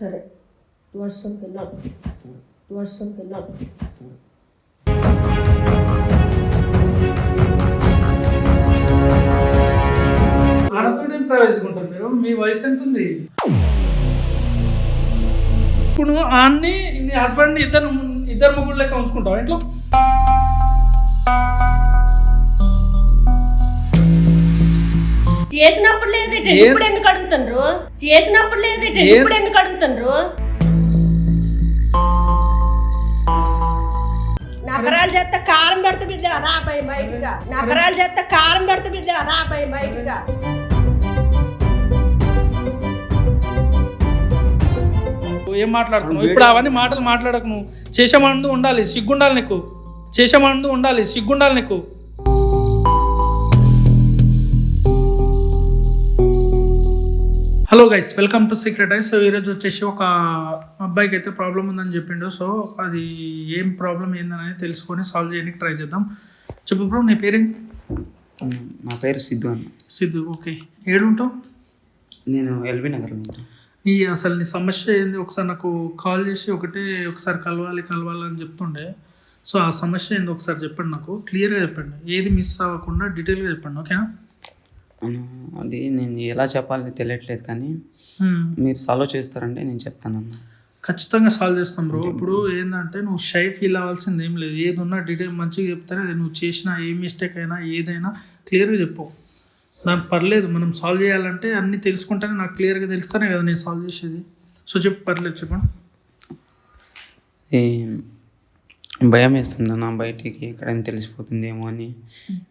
సరే వాష్రూమ్కి వెళ్ళాలి. ఆడతోనే ప్రైవసీగా ఉంటారు మీరు. మీ వయసు ఎంత ఉంది? ఇప్పుడు ఆన్ని నీ హస్బెండ్ ఇద్దరు ముగ్గురు లెక్క ఉంచుకుంటావు ఇంట్లో? చేసినప్పుడు లేదేట ఇప్పుడు ఎందుకు అడుగుతుండ్రు? నకరాలు చేస్తే కారం పెడతా బిడ్డ రాబాయి బయటగా. ఏం మాట్లాడుతున్నావు ఇప్పుడు? అవన్నీ మాటలు మాట్లాడకు. నువ్వు చేసేమందు ఉండాలి, సిగ్గుండాలి నీకు. Hello guys, welcome to secret ice. So ఈరోజు వచ్చేసి ఒక అబ్బాయికి అయితే ప్రాబ్లం ఉందని చెప్పిండు. సో అది ఏం ప్రాబ్లం ఏందనేది తెలుసుకొని సాల్వ్ చేయడానికి ట్రై చేద్దాం. చెప్పు బ్రో, నీ పేరేంటి? నా పేరు సిద్ధు అన్న. సిద్ధు, ఓకే. ఏడుంటావు? నేను ఎల్బీ నగర్లో ఉంటాను. అసలు నీ సమస్య ఏంది? ఒకసారి నాకు కాల్ చేసి ఒకసారి కలవాలి అని చెప్తుండే. సో ఆ సమస్య ఏంది ఒకసారి చెప్పండి, నాకు క్లియర్గా చెప్పండి, ఏది మిస్ అవ్వకుండా డీటెయిల్గా చెప్పండి, ఓకేనా? అది నేను ఎలా చెప్పాలని తెలియట్లేదు, కానీ మీరు సాల్వ్ చేస్తారంటే నేను చెప్తానన్న. ఖచ్చితంగా సాల్వ్ చేస్తాం బ్రో. ఇప్పుడు ఏంటంటే నువ్వు షై ఫీల్ అవ్వాల్సింది ఏం లేదు. ఏది ఉన్నా డీటెయిల్ మంచిగా చెప్తానే, అది నువ్వు చేసిన ఏ మిస్టేక్ అయినా ఏదైనా క్లియర్గా చెప్పు. నాకు పర్లేదు, మనం సాల్వ్ చేయాలంటే అన్నీ తెలుసుకుంటేనే, నాకు క్లియర్గా తెలుస్తానే కదా నేను సాల్వ్ చేసేది. సో చెప్పు, పర్లేదు చెప్పండి. భయం వేస్తుంది నా, బయటికి ఎక్కడైనా తెలిసిపోతుందేమో అని.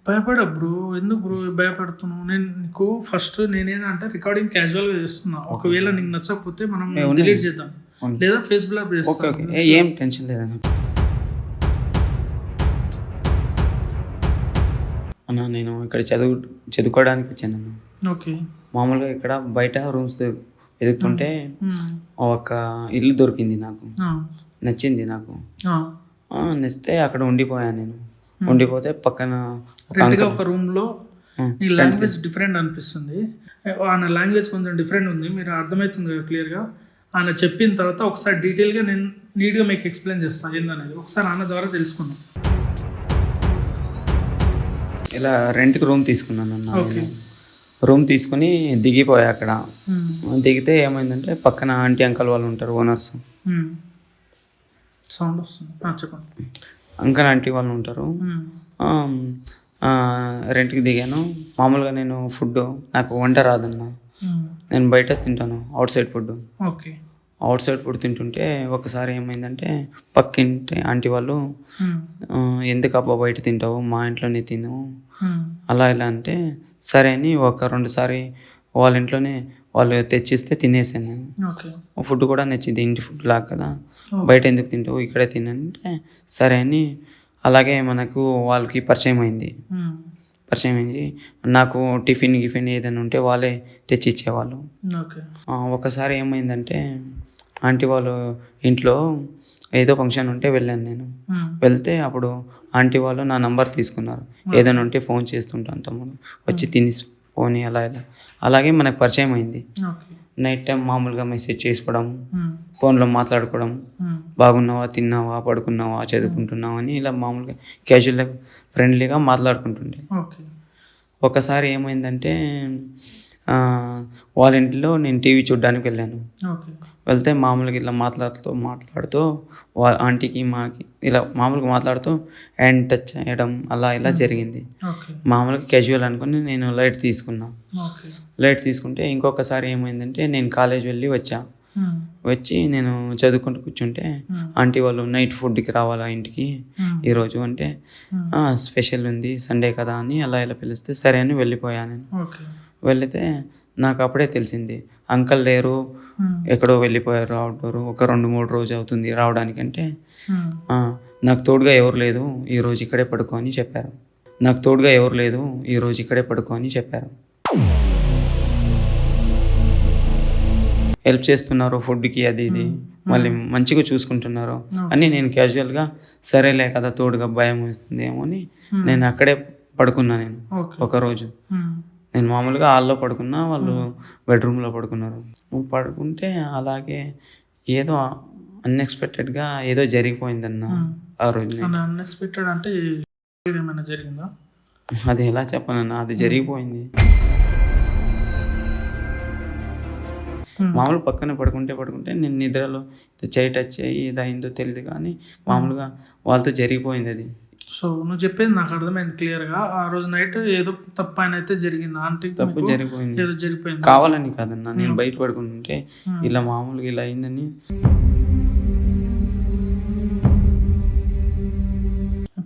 భయపడ బ్రో, ఎందుకు బ్రో భయపడుతున్నావు? నేను నీకు ఫస్ట్ నేనేంటంటే రికార్డింగ్ క్యాజువల్గా చేస్తున్నా. ఒకవేళ నీకు నచ్చకపోతే మనం డిలీట్ చేద్దాం, లేదా ఫేస్ బ్లాక్ చేస్తాం. ఏం టెన్షన్ లేదన్న. అన్న నేను ఇక్కడ చదువుకోవడానికి వచ్చానన్న. ఓకే. మామూలుగా ఇక్కడ బయట రూమ్స్ ఎదుగుతుంటే ఒక ఇల్లు దొరికింది నాకు, నచ్చింది నాకు. నచ్చితే అక్కడ ఉండిపోయాను నేను. ఉండిపోతే పక్కన ఒక రూమ్ లో నీ లాంగ్వేజ్ డిఫరెంట్ అనిపిస్తుంది. ఆయన లాంగ్వేజ్ కొంచెం డిఫరెంట్ ఉంది, మీరు అర్థమవుతుంది కదా క్లియర్ గా. ఆయన చెప్పిన తర్వాత ఒకసారి డీటెయిల్ గా నేను నీట్ గా మీకు ఎక్స్ప్లెయిన్ చేస్తాను ఏందనేది. ఒకసారి ఆయన ద్వారా తెలుసుకుందాం. ఇలా రెంట్కి రూమ్ తీసుకున్నాను అన్న. రూమ్ తీసుకుని దిగిపోయా. అక్కడ దిగితే ఏమైందంటే పక్కన ఆంటీ అంకల్ వాళ్ళు ఉంటారు, ఓనర్స్. సౌండ్ వస్తుంది, చెప్పండి. అంకల్ ఆంటీ వాళ్ళు ఉంటారు. రెంట్కి దిగాను. మామూలుగా నేను ఫుడ్ నాకు వంట రాదన్న, నేను బయట తింటాను, out side food. Okay. Out side food తింటుంటే ఒకసారి ఏమైందంటే పక్కింటి ఆంటీ వాళ్ళు, ఎందుకు అబ్బా బయట తింటావు, మా ఇంట్లోనే తిను అలా ఇలా అంటే, సరే అని ఒక 2 సారి వాళ్ళ ఇంట్లోనే వాళ్ళు తెచ్చిస్తే తినేసాను నేను. ఫుడ్ కూడా నచ్చింది, ఇంటి ఫుడ్ లాగా కదా, బయట ఎందుకు తింటావు, ఇక్కడే తినంటే సరే అని. అలాగే మనకు వాళ్ళకి పరిచయం అయింది. నాకు టిఫిన్ ఏదైనా ఉంటే వాళ్ళే తెచ్చి ఇచ్చేవాళ్ళు. ఒకసారి ఏమైందంటే ఆంటీ వాళ్ళు ఇంట్లో ఏదో ఫంక్షన్ ఉంటే వెళ్ళాను నేను. వెళ్తే అప్పుడు ఆంటీ వాళ్ళు నా నంబర్ తీసుకున్నారు. ఏదైనా ఉంటే ఫోన్ చేస్తుంటాను తమ్ముడు, వచ్చి తిని పోనీ అలా ఇలా. అలాగే మనకు పరిచయం అయింది. నైట్ టైం మామూలుగా మెసేజ్ చేసుకోవడం, ఫోన్లో మాట్లాడుకోవడం, బాగున్నావా, తిన్నావా, పడుకున్నావా, చదువుకుంటున్నావా అని ఇలా మామూలుగా క్యాజువల్గా ఫ్రెండ్లీగా మాట్లాడుకుంటుండే. ఒకసారి ఏమైందంటే వాళ్ళ ఇంట్లో నేను టీవీ చూడడానికి వెళ్ళాను. వెళ్తే మామూలుగా ఇలా మాట్లాడుతూ వాళ్ళ ఆంటీకి మాకి ఇలా మామూలుగా మాట్లాడుతూ హ్యాండ్ టచ్ చేయడం అలా ఇలా జరిగింది. మామూలుగా క్యాజువల్ అనుకుని నేను లైట్ తీసుకుంటే ఇంకొకసారి ఏమైందంటే నేను కాలేజ్ వెళ్ళి వచ్చి నేను చదువుకుంటూ కూర్చుంటే ఆంటీ వాళ్ళు నైట్ ఫుడ్కి రావాలా ఇంటికి ఈరోజు అంటే, స్పెషల్ ఉంది సండే కదా అని అలా ఇలా పిలిస్తే సరే అని వెళ్ళిపోయాను నేను. వెళితే నాకు అప్పుడే తెలిసింది అంకల్ లేరు, ఎక్కడో వెళ్ళిపోయారు అవుట్డోర్, ఒక 2-3 రోజు అవుతుంది రావడానికంటే. నాకు తోడుగా ఎవరు లేదు, ఈరోజు ఇక్కడే పడుకో అని చెప్పారు. హెల్ప్ చేస్తున్నారు ఫుడ్కి, అది ఇది మళ్ళీ మంచిగా చూసుకుంటున్నారు అని నేను క్యాజువల్గా సరేలే కదా, తోడుగా భయం వేస్తుందేమో అని నేను అక్కడే పడుకున్నా నేను. ఒకరోజు నేను మామూలుగా హాల్లో పడుకున్నా, వాళ్ళు బెడ్రూమ్లో పడుకున్నారు. పడుకుంటే అలాగే ఏదో అన్ఎక్స్పెక్టెడ్గా ఏదో జరిగిపోయిందన్న ఆ రోజు. అన్ఎక్స్పెక్టెడ్ అంటే ఏమైనా జరిగిందా? అది ఎలా చెప్పనన్నా, అది జరిగిపోయింది. మామూలు పక్కన పడుకుంటే నేను నిద్రలో చేయి టచ్ అయ్యి ఇదైందో తెలియదు కానీ మామూలుగా వాళ్ళతో జరిగిపోయింది అది. సో నువ్వు చెప్పేది నాకు అర్థమైంది క్లియర్గా. ఆ రోజు నైట్ ఏదో తప్పు ఆయన అయితే జరిగింది, అంటే తప్పు జరిగిపోయింది. ఏదో జరిగిపోయింది కావాలని కాదన్నా, నేను బయట పడుకుంటుంటే ఇలా మామూలుగా ఇలా అయిందని.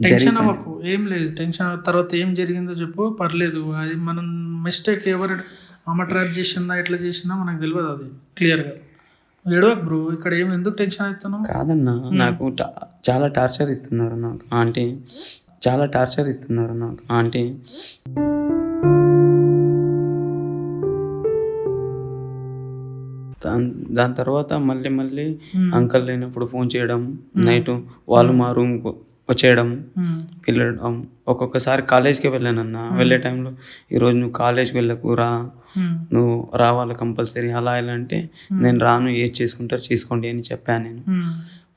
టెన్షన్ అవ్వకు, ఏం లేదు టెన్షన్. తర్వాత ఏం జరిగిందో చెప్పు, పర్లేదు. అది మనం మిస్టేక్ ఎవరు ఆమె ట్రాప్ చేసిందా ఎట్లా చేసిందా మనకు తెలియదు, అది క్లియర్గా. ఏడవకు బ్రో, ఇక్కడ ఏం ఎందుకు టెన్షన్ అవుతున్నావు? కాదన్నా, నాకు చాలా టార్చర్ ఇస్తున్నారు నాకు ఆంటీ, చాలా టార్చర్ ఇస్తున్నారు నాకు ఆంటీ. దాని తర్వాత మళ్ళీ అంకల్ లేనప్పుడు ఫోన్ చేయడం, నైట్ వాళ్ళు మా రూమ్ వచ్చేయడం, వెళ్ళడం. ఒక్కొక్కసారి కాలేజ్కి వెళ్ళానన్నా, వెళ్ళే టైంలో ఈరోజు నువ్వు కాలేజ్కి వెళ్ళకురా, నువ్వు రావాలి కంపల్సరీ, అలా ఎలా అంటే నేను రాను, ఏది చేసుకుంటారు చేసుకోండి అని చెప్పాను నేను.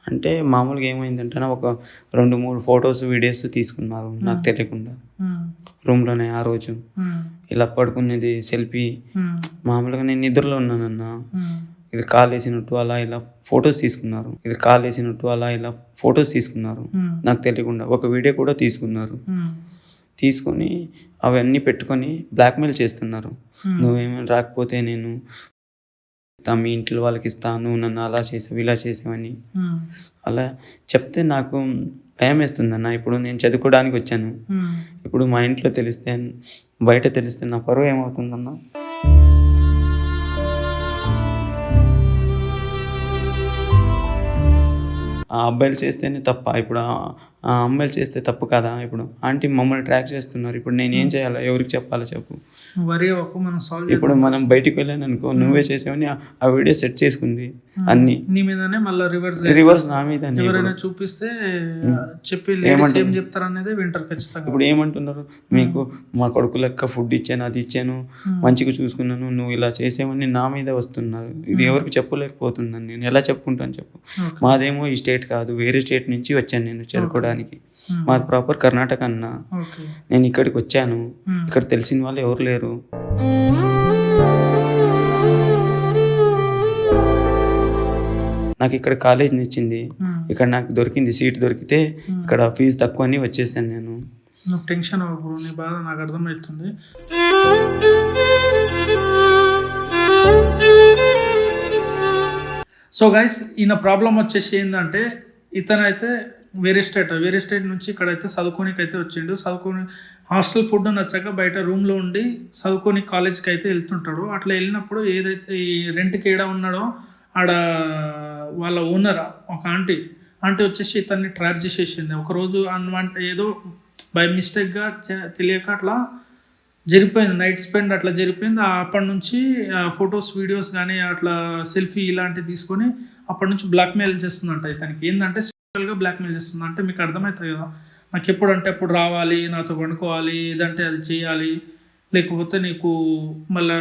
అంటే మామూలుగా ఏమైందంటే ఒక 2-3 ఫొటోస్ వీడియోస్ తీసుకున్నారు నాకు తెలియకుండా రూమ్లోనే. ఆ రోజు ఇలా పడుకునేది సెల్ఫీ, మామూలుగా నేను నిద్రలో ఉన్నానన్నా, ఇది కాల్ వేసినట్టు అలా ఇలా ఫొటోస్ తీసుకున్నారు, నాకు తెలియకుండా. ఒక వీడియో కూడా తీసుకొని అవన్నీ పెట్టుకొని బ్లాక్మెయిల్ చేస్తున్నారు. నువ్వేమైనా రాకపోతే నేను మీ ఇంట్లో వాళ్ళకి ఇస్తాను, నన్ను అలా చేసావు ఇలా చేసావని అలా చెప్తే నాకు భయం వేస్తుందన్న. ఇప్పుడు నేను చదువుకోవడానికి వచ్చాను, ఇప్పుడు మా ఇంట్లో తెలిస్తే, బయట తెలిస్తే నా పరువు ఏమవుతుందన్న? ఆ అబ్బాయిలు చేస్తేనే తప్ప, ఇప్పుడు ఆ అమ్మాయిలు చేస్తే తప్పు కదా? ఇప్పుడు ఆంటీ మమ్మల్ని ట్రాక్ చేస్తున్నారు, ఇప్పుడు నేను ఏం చేయాలి, ఎవరికి చెప్పాలో చెప్పు. ఇప్పుడు మనం బయటికి వెళ్ళాను అనుకో, నువ్వే చేసావని ఆ వీడియో సెట్ చేసుకుంది అన్ని నీ మీదనే, మళ్ళీ రివర్స్ నా మీద చూపిస్తే చెప్పి ఏం చెప్తారు అనేది వింటారు ఖచ్చితంగా. ఇప్పుడు ఏమంటున్నారు, మీకు మా కొడుకు లెక్క ఫుడ్ ఇచ్చాను, అది ఇచ్చాను, మంచిగా చూసుకున్నాను, నువ్వు ఇలా చేసావని నా మీద వస్తున్నారు. ఇది ఎవరికి చెప్పలేకపోతున్నాను, నేను ఎలా చెప్పుకుంటాను చెప్పు? మాదేమో ఈ స్టేట్ కాదు, వేరే స్టేట్ నుంచి వచ్చాను నేను చదువుకోవడానికి. మాది ప్రాపర్ కర్ణాటక అన్న. నేను ఇక్కడికి వచ్చాను, ఇక్కడ తెలిసిన వాళ్ళు ఎవరు లేరు. నాకు ఇక్కడ కాలేజ్ నచ్చింది, ఇక్కడ నాకు దొరికింది, సీట్ దొరికితే ఇక్కడ ఫీజు తక్కువ అని వచ్చేసాను నేను. నువ్వు టెన్షన్ అవ్వకు, నీ బాధ నాకు అర్థమవుతుంది. సో గైస్, ఈయన ప్రాబ్లం వచ్చేసి ఏంటంటే, ఇతనైతే వేరే స్టేట్ నుంచి ఇక్కడైతే చదువుకోనికి అయితే వచ్చిండు. చదువుకొని హాస్టల్ ఫుడ్ నచ్చక బయట రూమ్లో ఉండి చదువుకొని కాలేజ్కి అయితే వెళ్తుంటాడు. అట్లా వెళ్ళినప్పుడు ఏదైతే ఈ రెంట్కి ఏడా ఉన్నాడో ఆడ వాళ్ళ ఓనర్ ఒక ఆంటీ వచ్చేసి ఇతన్ని ట్రాప్ చేసేసింది ఒకరోజు. అన్నమాట ఏదో బై మిస్టేక్గా తెలియక అట్లా జరిగిపోయింది, నైట్ స్పెండ్ అట్లా జరిగిపోయింది. అప్పటి నుంచి ఫొటోస్ వీడియోస్ కానీ అట్లా సెల్ఫీ ఇలాంటివి తీసుకొని అప్పటి నుంచి బ్లాక్మెయిల్ చేస్తుందంట. ఇతనికి ఏంటంటే గా బ్లాక్మెయిల్ చేస్తుంది. అంటే మీకు అర్థమవుతుంది కదా, నాకు ఎప్పుడంటే అప్పుడు రావాలి, నాతో వండుకోవాలి, ఏదంటే అది చేయాలి, లేకపోతే నీకు మళ్ళీ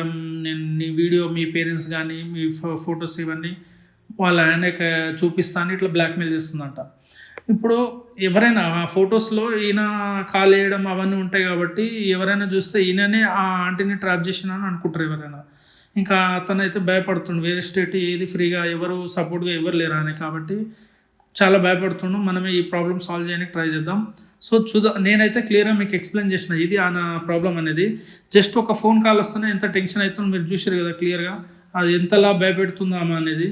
నేను నీ వీడియో మీ పేరెంట్స్ కానీ మీ ఫొటోస్ ఇవన్నీ వాళ్ళ ఆయనకి చూపిస్తాను, ఇట్లా బ్లాక్మెయిల్ చేస్తుందంట. ఇప్పుడు ఎవరైనా ఆ ఫొటోస్లో ఈయన కాల్ వేయడం అవన్నీ ఉంటాయి కాబట్టి ఎవరైనా చూస్తే ఈయననే ఆ ఆంటీని ట్రాప్ చేసినాను అనుకుంటారు ఎవరైనా. ఇంకా అతనైతే భయపడుతుండు, వేరే స్టేట్ ఏది ఫ్రీగా ఎవరు సపోర్ట్గా ఎవరు లేరు అని, కాబట్టి చాలా భయపడుతున్నాం. మనమే ఈ ప్రాబ్లమ్ సాల్వ్ చేయడానికి ట్రై చేద్దాం. సో నేనైతే క్లియర్గా మీకు ఎక్స్ప్లెయిన్ చేసిన ఇది ఆ ప్రాబ్లం అనేది. జస్ట్ ఒక ఫోన్ కాల్ వస్తేనే ఎంత టెన్షన్ అవుతుందో మీరు చూసారు కదా క్లియర్గా, అది ఎంతలా భయపెడుతుందో ఆమె అనేది.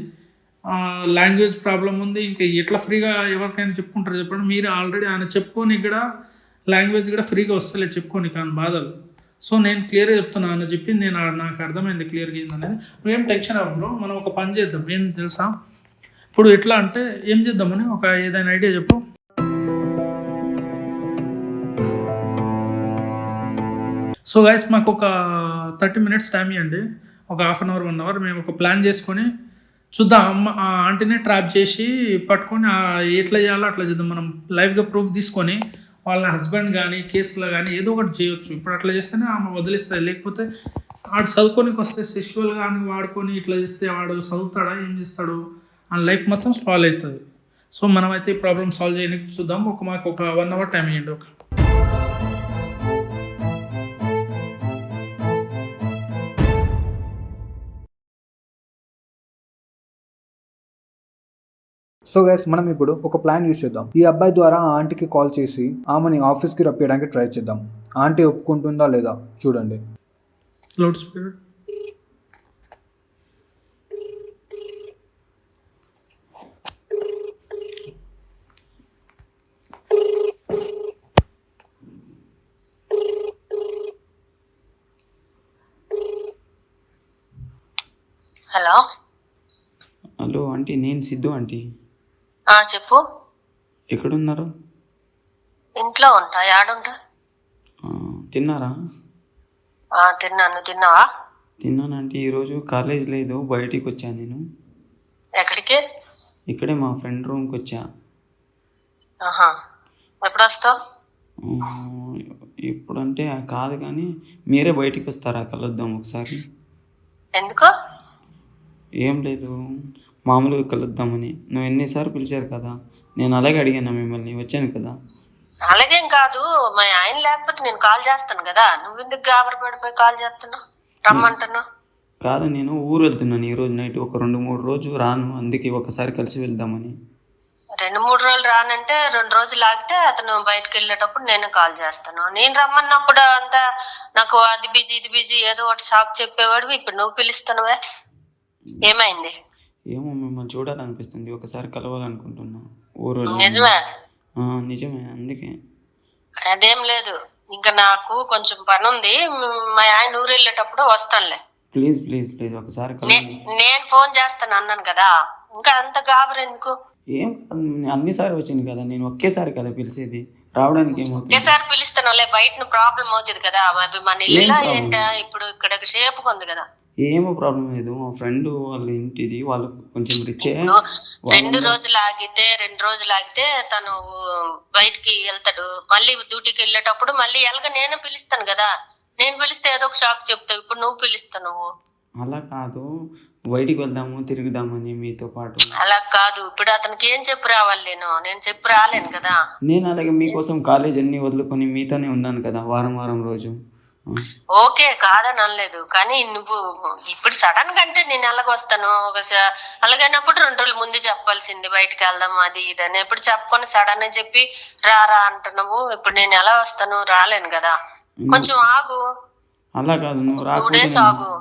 లాంగ్వేజ్ ప్రాబ్లం ఉంది, ఇంకా ఎట్లా ఫ్రీగా ఎవరికైనా చెప్పుకుంటారు చెప్పండి. మీరు ఆల్రెడీ ఆయన చెప్పుకొని కూడా లాంగ్వేజ్ కూడా ఫ్రీగా వస్తలేదు చెప్పుకొని కానీ బాధలు. సో నేను క్లియర్గా చెప్తున్నా, ఆయన చెప్పింది నాకు అర్థమైంది క్లియర్గా ఏందనేది. నువ్వేం టెన్షన్ అవ్వరు, మనం ఒక పని చేద్దాం. ఏం తెలుసా, ఇప్పుడు ఎట్లా అంటే ఏం చేద్దామని ఒక ఏదైనా ఐడియా చెప్పు. సో గైస్, మాకు ఒక 30 minutes టైం ఇవ్వండి, ఒక 1/2 hour 1 hour మేము ఒక ప్లాన్ చేసుకొని చూద్దాం. ఆ ఆంటీని ట్రాప్ చేసి పట్టుకొని ఎట్లా చేయాలో అట్లా చేద్దాం. మనం లైవ్గా ప్రూఫ్ తీసుకొని వాళ్ళ హస్బెండ్ కానీ కేసులో కానీ ఏదో ఒకటి చేయొచ్చు. ఇప్పుడు అట్లా చేస్తేనే ఆమె వదిలిస్తుంది. లేకపోతే వాడు చదువుకోనికి వస్తే సెక్షువల్గా అని వాడుకొని ఇట్లా చేస్తే వాడు చదువుతాడా, ఏం చేస్తాడు, ఆ లైఫ్ మొత్తం స్పాయిల్ అవుతుంది. సో మనమైతే ఈ ప్రాబ్లమ్ సాల్వ్ చేయడానికి చూద్దాం. మాకు ఒక 1 hour టైం ఇవ్వండి. ఓకే. సో గైస్, మనం ఇప్పుడు ఒక ప్లాన్ యూస్ చేద్దాం. ఈ అబ్బాయి ద్వారా ఆ ఆంటీకి కాల్ చేసి ఆమెని ఆఫీస్కి రప్పించడానికి ట్రై చేద్దాం. ఆంటీ ఒప్పుకుంటుందా లేదా చూడండి. Loud speaker. Hello hello aunty, నేను సిద్ధు ఆంటీ. చెప్పు. ఎక్కడున్నారు? ఇంట్లో ఉంటా. యాడుంటా? తిన్నారా? తిన్నాను. తిన్నావా? తిన్నాను ఆంటీ. ఈరోజు కాలేజ్ లేదు, బయటికి వచ్చాను నేను. ఎక్కడికి? ఇక్కడే మా ఫ్రెండ్ రూమ్కి వచ్చా. ఎప్పుడు వస్తావు? ఇప్పుడంటే కాదు, కానీ మీరే బయటికి వస్తారా? కలుద్దాం ఒకసారి. ఎందుకు? ఏం లేదు, మామూలుగా కలుద్దామని. నువ్వు ఎన్నిసార్లు పిలిచారు కదా, నేను అలాగే అడిగాను మిమ్మల్ని, వచ్చాను కదా. అలాగేం కాదు, మా ఆయన లేకపోతే నేను కాల్ చేస్తాను కదా, నువ్వు ఎందుకు గాబర పడిపోయి కాల్ చేస్తున్నావు, రమ్మంటున్నావు? కాదు, నేను ఊరు వెళ్తున్నాను ఈరోజు నైట్. ఒక 2-3 రోజులు రాను, అందుకే ఒకసారి కలిసి వెళ్దామని. 2-3 రోజులు రానంటే 2 రోజులు ఆగితే అతను బయటకు వెళ్ళేటప్పుడు నేను కాల్ చేస్తాను. నేను రమ్మన్నప్పుడు అంతా నాకు అది బిజీ ఇది బిజీ ఏదో ఒకటి షాక్ చెప్పేవాడు. ఇప్పుడు నువ్వు పిలుస్తున్నావే, ఏమైంది? ఏమో, మిమ్మల్ని చూడాలనిపిస్తుంది, ఒకసారి కలవాలనుకుంటున్నా ఊరు. నిజమే? నిజమే, అందుకే. అదేం లేదు, ఇంకా నాకు కొంచెం పని ఉంది. మా ఆయన ఊరు వెళ్ళేటప్పుడు వస్తానులే. ప్లీజ్ ప్లీజ్ ప్లీజ్ ఒకసారి నేను ఫోన్ చేస్తాను అన్నాను కదా, ఇంకా అంత గాబరు ఎందుకు? ఏం అన్నిసారి వచ్చింది కదా, నేను ఒకేసారి కదా పిలిచేది, రావడానికి ఏమవుతుంది? ఒకేసారి పిలుస్తానులే, బయట ప్రాబ్లం అవుతుంది కదా. మన ఇల్లు ఏంట ఇప్పుడు ఇక్కడ షేప్ ఉంది కదా. ఏమో ప్రాబ్లం లేదు, మా ఫ్రెండ్ వాళ్ళ ఇంటిది, వాళ్ళు కొంచెం రిచ్. 2 రోజులు ఆగితే 2 రోజులు ఆగితే తను బయటికి వెళ్తాడు. మళ్ళీ డ్యూటీకి వెళ్ళేటప్పుడు మళ్ళీ ఎలాగ నేను పిలుస్తాను కదా. నేను పిలిస్తే ఏదో ఒక షాక్ చెప్తావు, ఇప్పుడు నువ్వు పిలుస్తావు. నువ్వు అలా కాదు, బయటికి వెళ్దాము తిరుగుదామని మీతో పాటు. అలా కాదు, ఇప్పుడు అతనికి ఏం చెప్పి రావాలి? నేను చెప్పి రాలేను కదా. నేను అలాగే మీకోసం కాలేజ్ అన్ని వదులుకొని మీతోనే ఉన్నాను కదా వారం రోజు. ఓకే, కాదని అనలేదు, కానీ నువ్వు ఇప్పుడు సడన్ గా అంటే నేను ఎలాగొస్తాను? అలాగైనప్పుడు 2 రోజులు ముందు చెప్పాల్సింది, బయటకు వెళ్దాం అది ఇదని. ఎప్పుడు చెప్పుకొని సడన్ గా చెప్పి రా అంటున్నావు. ఇప్పుడు నేను ఎలా వస్తాను? రాలేను కదా, కొంచెం ఆగు. అలా కాదు, నువ్వు 2 days ఆగు.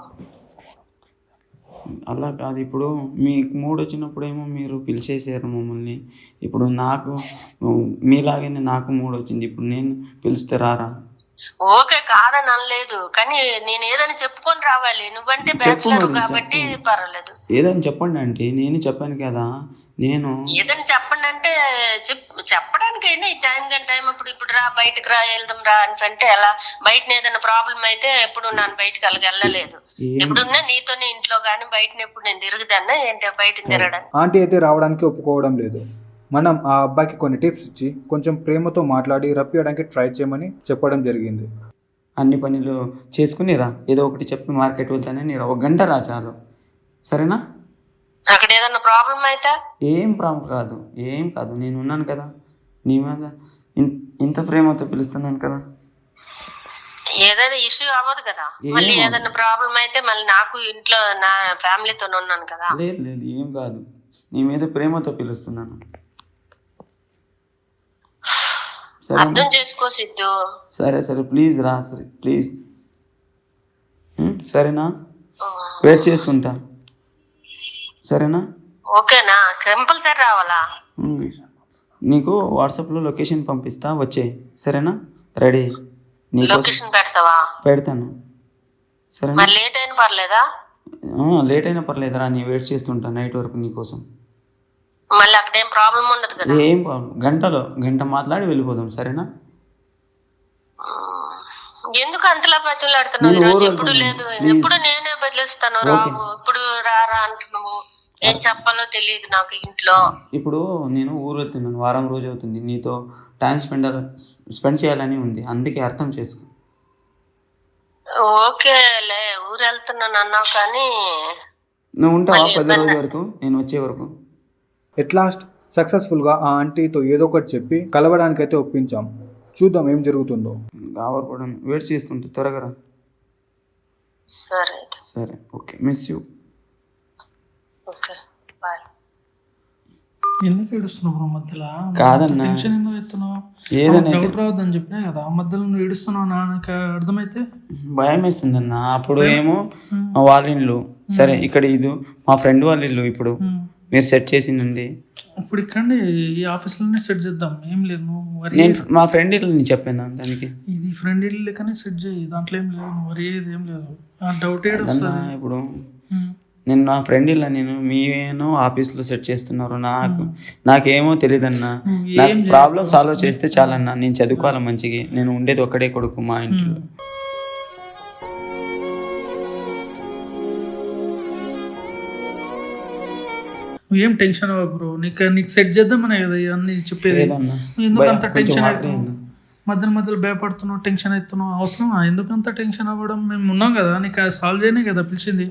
అలా కాదు, ఇప్పుడు మీకు మూడు వచ్చినప్పుడు ఏమో మీరు పిలిచేసారు మమ్మల్ని. ఇప్పుడు నాకు మీలాగానే నాకు మూడు వచ్చింది, ఇప్పుడు నేను పిలిస్తే రారా? ఓకే, కాదని అనలేదు, కానీ నేను ఏదైనా చెప్పుకొని రావాలి. నువ్వంటే బ్యాచులర్ కాబట్టి పర్వాలేదు. ఏదైనా చెప్పండి అంటే, నేను చెప్పాను కదా. నేను ఏదైనా చెప్పండి అంటే చెప్పడానికైనా ఈ టైం ఇప్పుడు రా, బయటకు రా, వెళ్దాం రా అని అంటే ఎలా? బయట ఏదైనా ప్రాబ్లం అయితే ఎప్పుడు నన్ను బయటకు వెళ్ళలేదు. ఎప్పుడున్నా నీతోనే ఇంట్లో గానీ, బయట ఎప్పుడు నేను తిరుగుదాన్నా ఏంటి బయట తిరగడానికి? ఆంటీ అయితే రావడానికి ఒప్పుకోవడం లేదు. మనం ఆ అబ్బాయికి కొన్ని టిప్స్ ఇచ్చి కొంచెం ప్రేమతో మాట్లాడి రప్పియడానికి ట్రై చేయమని చెప్పడం జరిగింది. అన్ని పనులు చేసుకునిరా, ఏదో ఒకటి చెప్పి మార్కెట్ వెళ్తానని 1 గంట రా చాలు, సరేనా? అక్కడ ఏదన్నా ప్రాబ్లం అయితే? ఏం ప్రాబ్లం కాదు, ఏం కాదు, నేను ఉన్నాను కదా. నీ మీద ఇంత ప్రేమతో పిలుస్తున్నాను కదా. ఏదైనా ఇష్యూ అవ్వదు కదా. మళ్ళీ ఏదైనా ప్రాబ్లం అయితే మళ్ళీ నాకు ఇంట్లో నా ఫ్యామిలీతో ఉన్నాను కదా. లేదు లేదు, ఏం కాదు, నీ మీద ప్రేమతో పిలుస్తున్నాను. అర్థం చేసుకో సిద్ధు. సరే ప్లీజ్ రా, ప్లీజ్, సరేనా? వెయిట్ చేసుకుంటా, సరేనా? ఓకేనా? కంపల్సరీ రావాలా? నీకు వాట్సాప్లో లొకేషన్ పంపిస్తా, వచ్చే, సరేనా? రెడీ. లొకేషన్ పెడతావా? పెడతాను, సరేనా? లేట్ అయినా పర్లేదా? లేట్ అయినా పర్లేదురా, నేను వెయిట్ చేస్తుంటా నైట్ వరకు నీకోసం. మళ్ళీ అక్కడ ఏం ప్రాబ్లం ఉండదు కదా? ఏం ప్రాబ్లం, గంట మాట్లాడి వెళ్ళిపోదాం, సరేనా? ఎందుకు అంతలా బతులాడుతున్నావు? ఈరోజు ఎప్పుడు లేదు, ఎప్పుడు నేనే బదిలిస్తాను. రావు, ఇప్పుడు రారా అంటున్నావు. ఏం చెప్పాలో తెలియదు నాకు ఇంట్లో. ఇప్పుడు నేను ఊరు వెళ్తున్నాను, వారం రోజు అవుతుంది. నీతో టైం స్పెండ్ చేయాలని ఉంది, అందుకే అర్థం చేసుకో. ఓకేలే, ఊరు వెళ్తున్నాను అన్నావు కానీ నువ్వు ఉంటావా మళ్ళీ 10 రోజుల ఇబ్బంది. వరకు, నేను వచ్చే వరకు? ఎట్ లాస్ట్ సక్సెస్ఫుల్గా ఆ ఆంటీతో ఏదో ఒకటి చెప్పి కలవడానికైతే ఒప్పించాం. చూద్దాం ఏం జరుగుతుందో. కావడం వెయిట్ చేస్తుంటే త్వరగా రా. సరే సరే, okay, miss you. Okay bye. ఎందుకు ఏడుస్తున్నావు బ్రో మధ్యలో? కాదన్నా. టెన్షన్ ఎందుకు ఎత్తున్నావు? ఏదైనా డౌట్ రావద్దని చెప్పినా కదా, మధ్యలో నువ్వు ఏడుస్తున్నావు నాకు అర్థమైతే. భయం వేస్తుందన్న. అప్పుడు ఏమో వాళ్ళ ఇల్లు సరే, ఇక్కడ ఇది మా ఫ్రెండ్ వాళ్ళ ఇల్లు, ఇప్పుడు మీరు సెట్ చేసింది. ఇప్పుడు ఇక్కడ ఈ ఆఫీస్ లోనే సెట్ చేద్దాం, ఏం లేదు. నువ్వు వరి నేను మా ఫ్రెండ్ ఇల్లు నేను చెప్పాను దానికి. ఇది ఫ్రెండ్ ఇల్లు లెక్కనే సెట్ చేయి, దాంట్లో ఏం లేదు. నువ్వు వరి ఏం లేదు. డౌట్ ఏడు వస్తుంది ఇప్పుడు. నేను నా ఫ్రెండ్ ఇలా నేను మీను ఆఫీస్లో సెట్ చేస్తున్నారు, నాకేమో తెలియదన్నా. నాకు ప్రాబ్లమ్ సాల్వ్ చేస్తే చాలన్నా, నేను చదువుకోవాలి మంచిగా. నేను ఉండేది ఒక్కడే కొడుకు మా ఇంట్లో. నువ్వేం టెన్షన్ అవ్వకు బ్రో, నీకు సెట్ చేద్దామనే కదా ఇవన్నీ చెప్పేది. ఎందుకంత టెన్షన్ అవుతున్నావు? మధ్యలో భయపడుతున్నావు, టెన్షన్ అవుతున్నావు, అవసరమా? ఎందుకంత టెన్షన్ అవ్వడం? మేము ఉన్నాం కదా, నీకు అది సాల్వ్ చేయనే కదా పిలిచింది.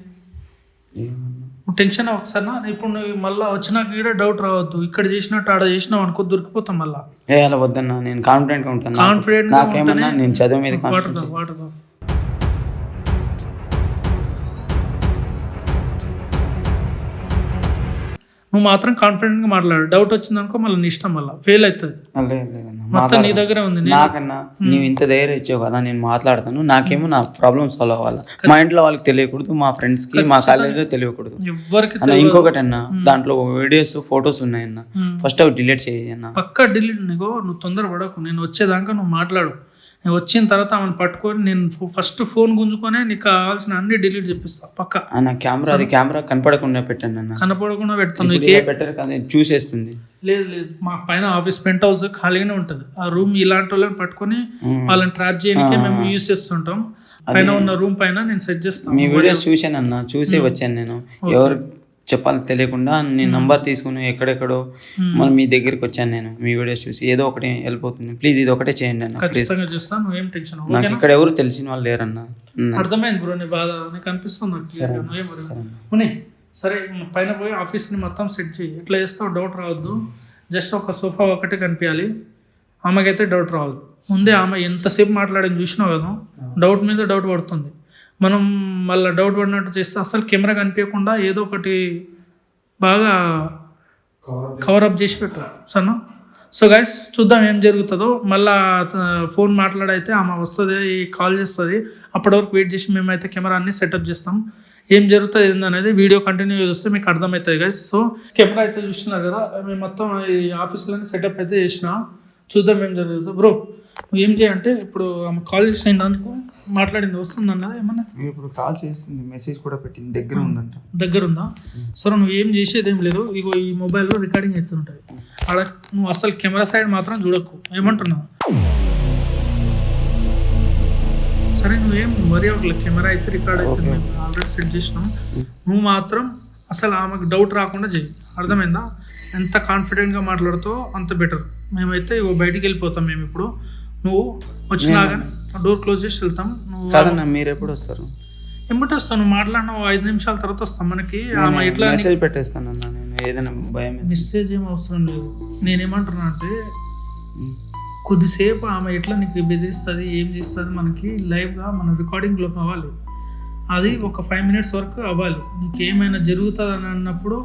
నువ్వు టెన్షన్ ఒకసారి ఇప్పుడు నువ్వు మళ్ళీ వచ్చినాక కూడా డౌట్ రావద్దు. ఇక్కడ చేసినట్టు ఆడ చేసినావు అనుకో, దొరికిపోతాం మళ్ళీ. అలా వద్దన్నా, నేను కాన్ఫిడెంట్ గా ఉంటాను. కాన్ఫిడెంట్ నేను చదువు మీద వాటర్ నువ్వు మాత్రం కాన్ఫిడెంట్ గా మాట్లాడు. డౌట్ వచ్చింది అనుకో మళ్ళీ నీ ఇష్టం, మళ్ళీ ఫెయిల్ అవుతుంది. మొత్తం నీ దగ్గరే ఉంది. నాకన్నా నువ్వు ఇంత ధైర్యం ఇచ్చావు కదా, నేను మాట్లాడతాను. నాకేమో నా ప్రాబ్లమ్ సాల్వ్ అవ్వాలి. మా ఇంట్లో వాళ్ళకి తెలియకూడదు, మా ఫ్రెండ్స్ కి మా కాలేజీలో తెలియకూడదు. ఎవరికి ఇంకొకటి అన్న, దాంట్లో వీడియోస్ ఫొటోస్ ఉన్నాయన్న, ఫస్ట్ అవి డిలీట్ చేయాలన్న. పక్కా డిలీట్. నువ్వు తొందర పడకు, నేను వచ్చేదాకా నువ్వు మాట్లాడు. నేను వచ్చిన తర్వాత ఆమెను పట్టుకొని నేను ఫస్ట్ ఫోన్ గుంజుకొని నీకు కావాల్సిన అన్ని డిలీట్ చేపిస్తా పక్కా. కెమెరా కనపడకుండా పెట్టండి అన్న. కనపడకుండా పెడతాను. పెట్టరు కదా, చూసేస్తుంది. లేదు మా పైన ఆఫీస్ పెంట్ హౌస్ ఖాళీగానే ఉంటది. ఆ రూమ్ ఇలాంటి వాళ్ళని పట్టుకొని వాళ్ళని ట్రాప్ చేయడానికి మేము యూజ్ చేస్తుంటాం. పైన ఉన్న రూమ్ పైన నేను సెట్ చేస్తాను. మీ వీడియోస్ చూసానన్నా, చూసే వచ్చాను నేను. ఎవరు చెప్పాలి తెలియకుండా నేను నంబర్ తీసుకుని ఎక్కడెక్కడో మళ్ళీ మీ దగ్గరికి వచ్చాను. నేను మీ వీడియోస్ చూసి ఏదో ఒకటి వెళ్ళిపోతుంది. ప్లీజ్ ఇది ఒకటే చేయండి అన్న. ఖచ్చితంగా చేస్తాను, నువ్వేం టెన్షన్. నాకు ఇక్కడ ఎవరు తెలిసిన వాళ్ళు లేరన్నా. అర్థమైంది బ్రో నీ బాధ, నీకు అనిపిస్తుంది. సరే పైన పోయి ఆఫీస్ ని మొత్తం సెట్ చేయి. ఎట్లా చేస్తావు డౌట్ రావద్దు. జస్ట్ ఒక సోఫా ఒకటే కనిపించాలి. ఆమెకైతే డౌట్ రావద్దు. ముందే ఆమె ఎంతసేపు మాట్లాడని చూసినావు కదా, డౌట్ మీద డౌట్ పడుతుంది. మనం మళ్ళీ డౌట్ పడినట్టు చేస్తే అసలు కెమెరా కనిపించకుండా ఏదో ఒకటి బాగా కవరప్ చేసి పెట్టారు సరేనా. సో గైస్ చూద్దాం ఏం జరుగుతుందో. మళ్ళీ ఫోన్ మాట్లాడైతే ఆమె వస్తుంది, కాల్ చేస్తుంది. అప్పటి వరకు వెయిట్ చేసి మేమైతే కెమెరా అన్ని సెటప్ చేస్తాం. ఏం జరుగుతుంది ఏందనేది వీడియో కంటిన్యూ చేస్తే మీకు అర్థమవుతుంది గైస్. సో కెమెరా అయితే చూస్తున్నారు కదా, మేము మొత్తం ఈ ఆఫీస్లోనే సెటప్ అయితే చేసిన. చూద్దాం ఏం జరుగుతుంది. బ్రో నువ్వు ఏం చేయంటే, ఇప్పుడు ఆమె కాల్ చేసిన అందుకు మాట్లాడింది వస్తుందన్న ఏమన్నా. ఇప్పుడు కాల్ చేస్తుంది, మెసేజ్ కూడా పెట్టింది, దగ్గర ఉందా? సరే నువ్వు ఏం చేసేది ఏం లేదు. ఇగో ఈ మొబైల్లో రికార్డింగ్ అవుతుంటుంది. అక్కడ నువ్వు అసలు కెమెరా సైడ్ మాత్రం చూడకు. ఏమంటున్నావు? సరే నువ్వేం వరి అవ్వలేదు, కెమెరా అయితే రికార్డ్ అవుతుంది, మేము ఆల్రెడీ సెట్ చేసినాం. నువ్వు మాత్రం అసలు ఆమెకు డౌట్ రాకుండా చెయ్యి. అర్థమైందా? ఎంత కాన్ఫిడెంట్గా మాట్లాడుతావో అంత బెటర్. మేమైతే బయటికి వెళ్ళిపోతాం. మేము ఇప్పుడు నువ్వు వచ్చినాగా డోర్ క్లోజ్ చేసి వెళ్తాం. నువ్వు మీరు ఎప్పుడు వస్తారు? ఎమ్మటి వస్తావు. నువ్వు మాట్లాడిన 5 నిమిషాల తర్వాత వస్తాం. మనకి ఆమె ఇట్లా మెసేజ్ పెట్టేస్తానన్నా నేను, ఏదైనా భయం. మెసేజ్ ఏం అవసరం లేదు. నేనేమంటున్నా అంటే కొద్దిసేపు ఆమె ఎట్లా నీకు బెదిరిస్తుంది, ఏం చేస్తుంది, మనకి లైవ్గా మన రికార్డింగ్లోకి అవ్వాలి. అది ఒక 5 మినిట్స్ వరకు అవ్వాలి. నీకు ఏమైనా జరుగుతుంది అని అన్నప్పుడు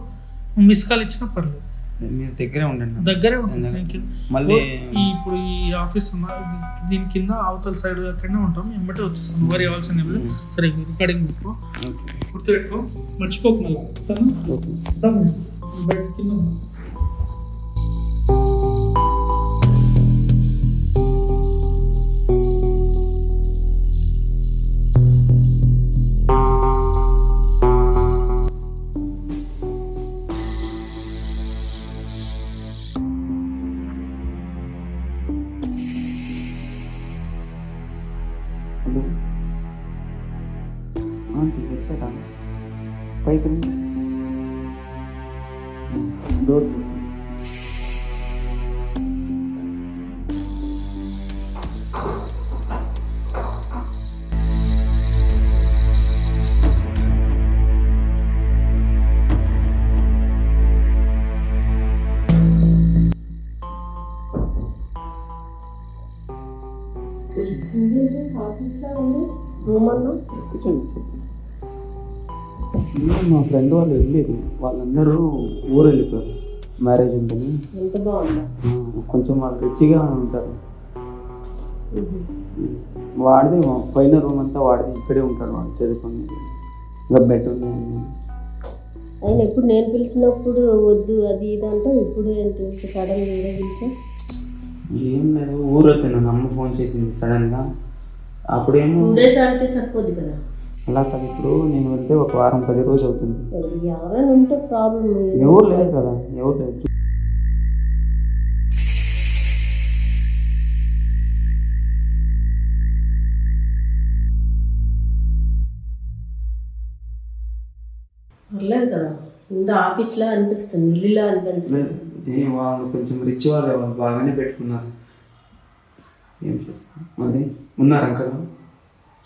మిస్ కాల్ ఇచ్చినా పర్లేదు. మీరు దగ్గరే ఉండండి. దగ్గరే ఉంటుంది. మళ్ళీ ఇప్పుడు ఈ ఆఫీస్ దీని కింద అవతల సైడ్ అక్కడనే ఉంటాం. ఎమ్మటే వచ్చేస్తాం. వరి అవ్వాల్సింది ఏం లేదు. సరే రికార్డింగ్ పెట్టుకో, గుర్తుపెట్టుకో, మర్చిపోకు మళ్ళీ. సరే బయట కింద పైకి డోర్ ఏమన్నా మా ఫ్రెండ్ వాళ్ళు వెళ్ళేది, వాళ్ళందరూ ఊరు వెళ్ళిపోయారు మ్యారేజ్ ఉందని. ఎంత బాగుందా? కొంచెం వాళ్ళు రిచ్గా ఉంటారు. వాడిది పైన రూమ్ అంతా వాడిది, ఇక్కడే ఉంటాడు వాడు చదువుకొని. ఇంకా బెడ్రూమ్ ఆయన ఎప్పుడు నేను పిలిచినప్పుడు వద్దు అది ఇది అంటే ఇప్పుడు ఏంటి సడన్ గా పిలిచా? ఏం లేదు, ఊరు వచ్చాను, అమ్మ ఫోన్ చేసింది సడన్గా. అప్పుడేమో 2 days ఆగితే సరిపోద్ది కదా. అలా కాదు, ఇప్పుడు నేను వెళ్తే ఒక వారం 10 రోజులు అవుతుంది. ఎవరైనా ఉంటే ప్రాబ్లం ఎవరు లేదు కదా, ఎవరు లేదు. పర్లేదు కదా, ముందు ఆఫీస్లో అనిపిస్తుంది, ఇల్లులా అనిపిస్తుంది. వాళ్ళు కొంచెం రిచ్ వాళ్ళే, వాళ్ళు బాగానే పెట్టుకున్నారు. ఏం చేస్తాం మళ్ళీ, ఉన్నారు అంకల్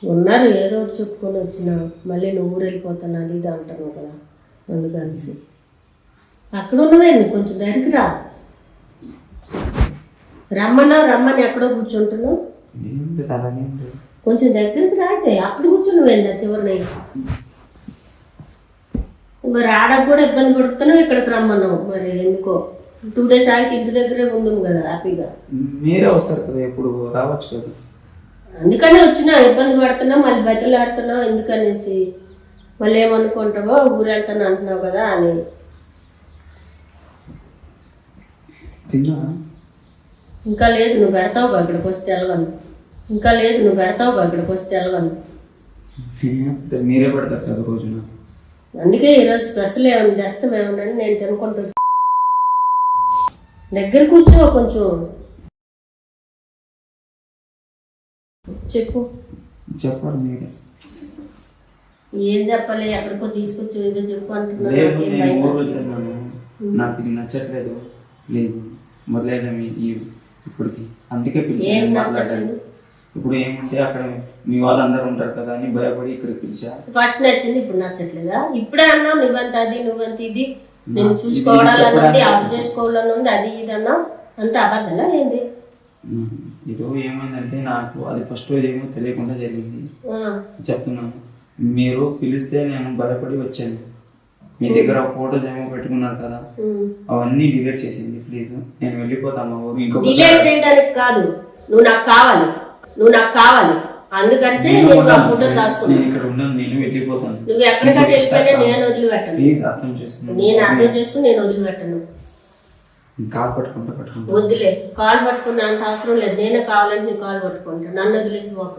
ఉన్నారు, ఏదో ఒకటి చెప్పుకొని వచ్చిన మళ్ళీ నువ్వు ఊరు వెళ్ళిపోతాను అది ఇది అంటాను కదా, అందుకనిసి అక్కడ ఉన్నవేండి కొంచెం దగ్గరికి రా. రమ్మని ఎక్కడో కూర్చుంటున్నావు, అలాగే కొంచెం దగ్గరికి రాయితే అక్కడ కూర్చున్నవేందా చివరిని. మరి ఆడకు కూడా ఇబ్బంది పడుతున్నావు, ఇక్కడికి రమ్మన్నావు, మరి ఎందుకో 2 days ఆగితే ఇంటి దగ్గరే ఉందాం కదా హ్యాపీగా. మీరే వస్తారు కదా, ఎప్పుడు రావచ్చు కదా. అందుకనే వచ్చినా, ఇబ్బంది పడుతున్నావు, మళ్ళీ బతులు ఆడుతున్నావు ఎందుకనేసి, మళ్ళీ ఏమనుకుంటావో ఊరు వెళ్తాను అంటున్నావు కదా అని. ఇంకా లేదు నువ్వు పెడతావుగా ఇక్కడికి వస్తే వెళ్ళగలను, ఇంకా లేదు నువ్వు పెడతావుగా ఇక్కడికి వస్తే వెళ్ళగలను. మీరే పెడతారు కదా రోజు నాకు. అందుకే ఈరోజు స్పెషల్ ఏమైనా చేస్తాం ఏమన్నా నేను తినుకుంటూ. దగ్గర కూర్చో కొంచెం, చెప్పు. చెప్పాలి మీరే. ఏం చెప్పాలి, ఎక్కడికో తీసుకొచ్చి ఏదో చెప్పు అంటున్నాను. నాకు ఇది నచ్చట్లేదు, ప్లీజ్ మొదలైన ఇప్పటికి, అందుకే ఏం పిలిచాను నచ్చట్లేదు? మాట్లాడాలి. ఇప్పుడు ఏమంటే అక్కడ మీ వాళ్ళందరూ ఉంటారు కదా అని భయపడి ఇక్కడ పిలిచా. ఫస్ట్ నచ్చింది, ఇప్పుడు నచ్చట్లేదా? ఇప్పుడే అన్నావు నువ్వంత అది నువ్వంత ఇది, నేను చూసుకోవాలని ఉంది, అర్థం చేసుకోవాలని ఉంది, అది ఇది అన్నావు, అంత అబద్ధాలా ఏంది? ఇది ఏమైందంటే నాకు అది ఫస్ట్ రోజు ఏమో తెలియకుండా జరిగింది. చెప్తున్నాను, మీరు పిలిస్తే నేను భయపడి వచ్చాను. మీ దగ్గర ఫోటోస్ ఏమో పెట్టుకున్నారు కదా, అవన్నీ డిలీట్ చేసింది. ప్లీజ్ నేను వెళ్ళిపోతాను ఇంకొక. డిలీట్ చేయడానికి కాదు, నువ్వు నాకు కావాలి, నువ్వు నాకు కావాలి, అందుకని నేను ఫోటో దాచుకున్నాను. నేను ఇక్కడ ఉన్నాను, నేను వెళ్ళిపోతాను. నువ్వు ఎక్కడికంటే వెళ్ళిపోయినా నేను వదిలిపెట్టాను. ప్లీజ్ అర్థం చేసుకున్నాను, నేను అర్థం చేసుకుని నేను వదిలిపెట్టాను. కాలు పట్టుకుంటా వద్దులే, కాలు పట్టుకునే అంత అవసరం లేదు, నేనే కావాలంటే నీ కాలు పట్టుకుంటా, నన్ను వదిలేసి పోక.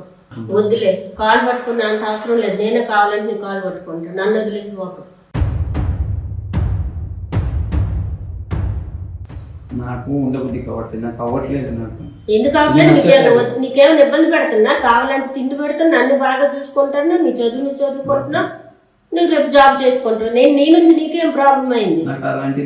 వద్దులే, కాలు పట్టుకునే అంత అవసరం లేదు, నేనే కావాలంటే నీ కాలు పట్టుకుంటా, నన్ను వదిలేసి పోక. నాకు ఉండబుద్ధి కాబట్టి నాకు అవ్వట్లేదు. నాకు ఎందుకు అవ్వట్లేదు? నీకేమైనా ఇబ్బంది పెడుతున్నా? కావాలంటే తిండి పెడుతున్నా, నన్ను బాగా చూసుకుంటున్నా, నీ చదువు నువ్వు చదువుకుంటున్నా, నువ్వు రేపు జాబ్ చేసుకుంటావు, నేను నీకేం ప్రాబ్లం అయింది?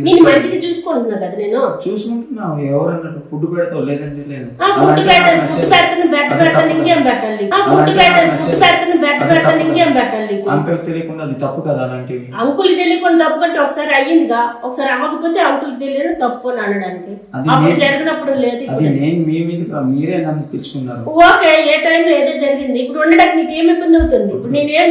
నేను మంచిగా చూసుకుంటున్నా కదా, నేను చూసుకుంటున్నావు. ఎవరన్నట్టు ఫుడ్ పెడతావు, లేదంటే లేదు. ఫుడ్ పెడతాను, బెడ్ పెడతాను, ఇంకేం పెట్టాలి? ఫుడ్ పెడతాను, బెడ్ పెడతాను, ఇంకేం పెట్టాలి? అంకుల్ తెలియకుండా అది తప్పు కదా అలాంటివి. అంకుల్ తెలియకుండా తప్పు కంటే ఒకసారి అయ్యిందిగా, ఒకసారి అవ్వకపోతే అంకుల్ తెలియదు తప్పు అని అనడానికి. అప్పుడు జరిగినప్పుడు లేదు, నేను మీ మీద మీరే నన్ను పిలుచుకున్నారు. ఓకే, ఏ టైంలో ఏదో జరిగింది. ఇప్పుడు ఉండడానికి నీకు ఏమి ఇబ్బంది అవుతుంది? ఇప్పుడు నేనేం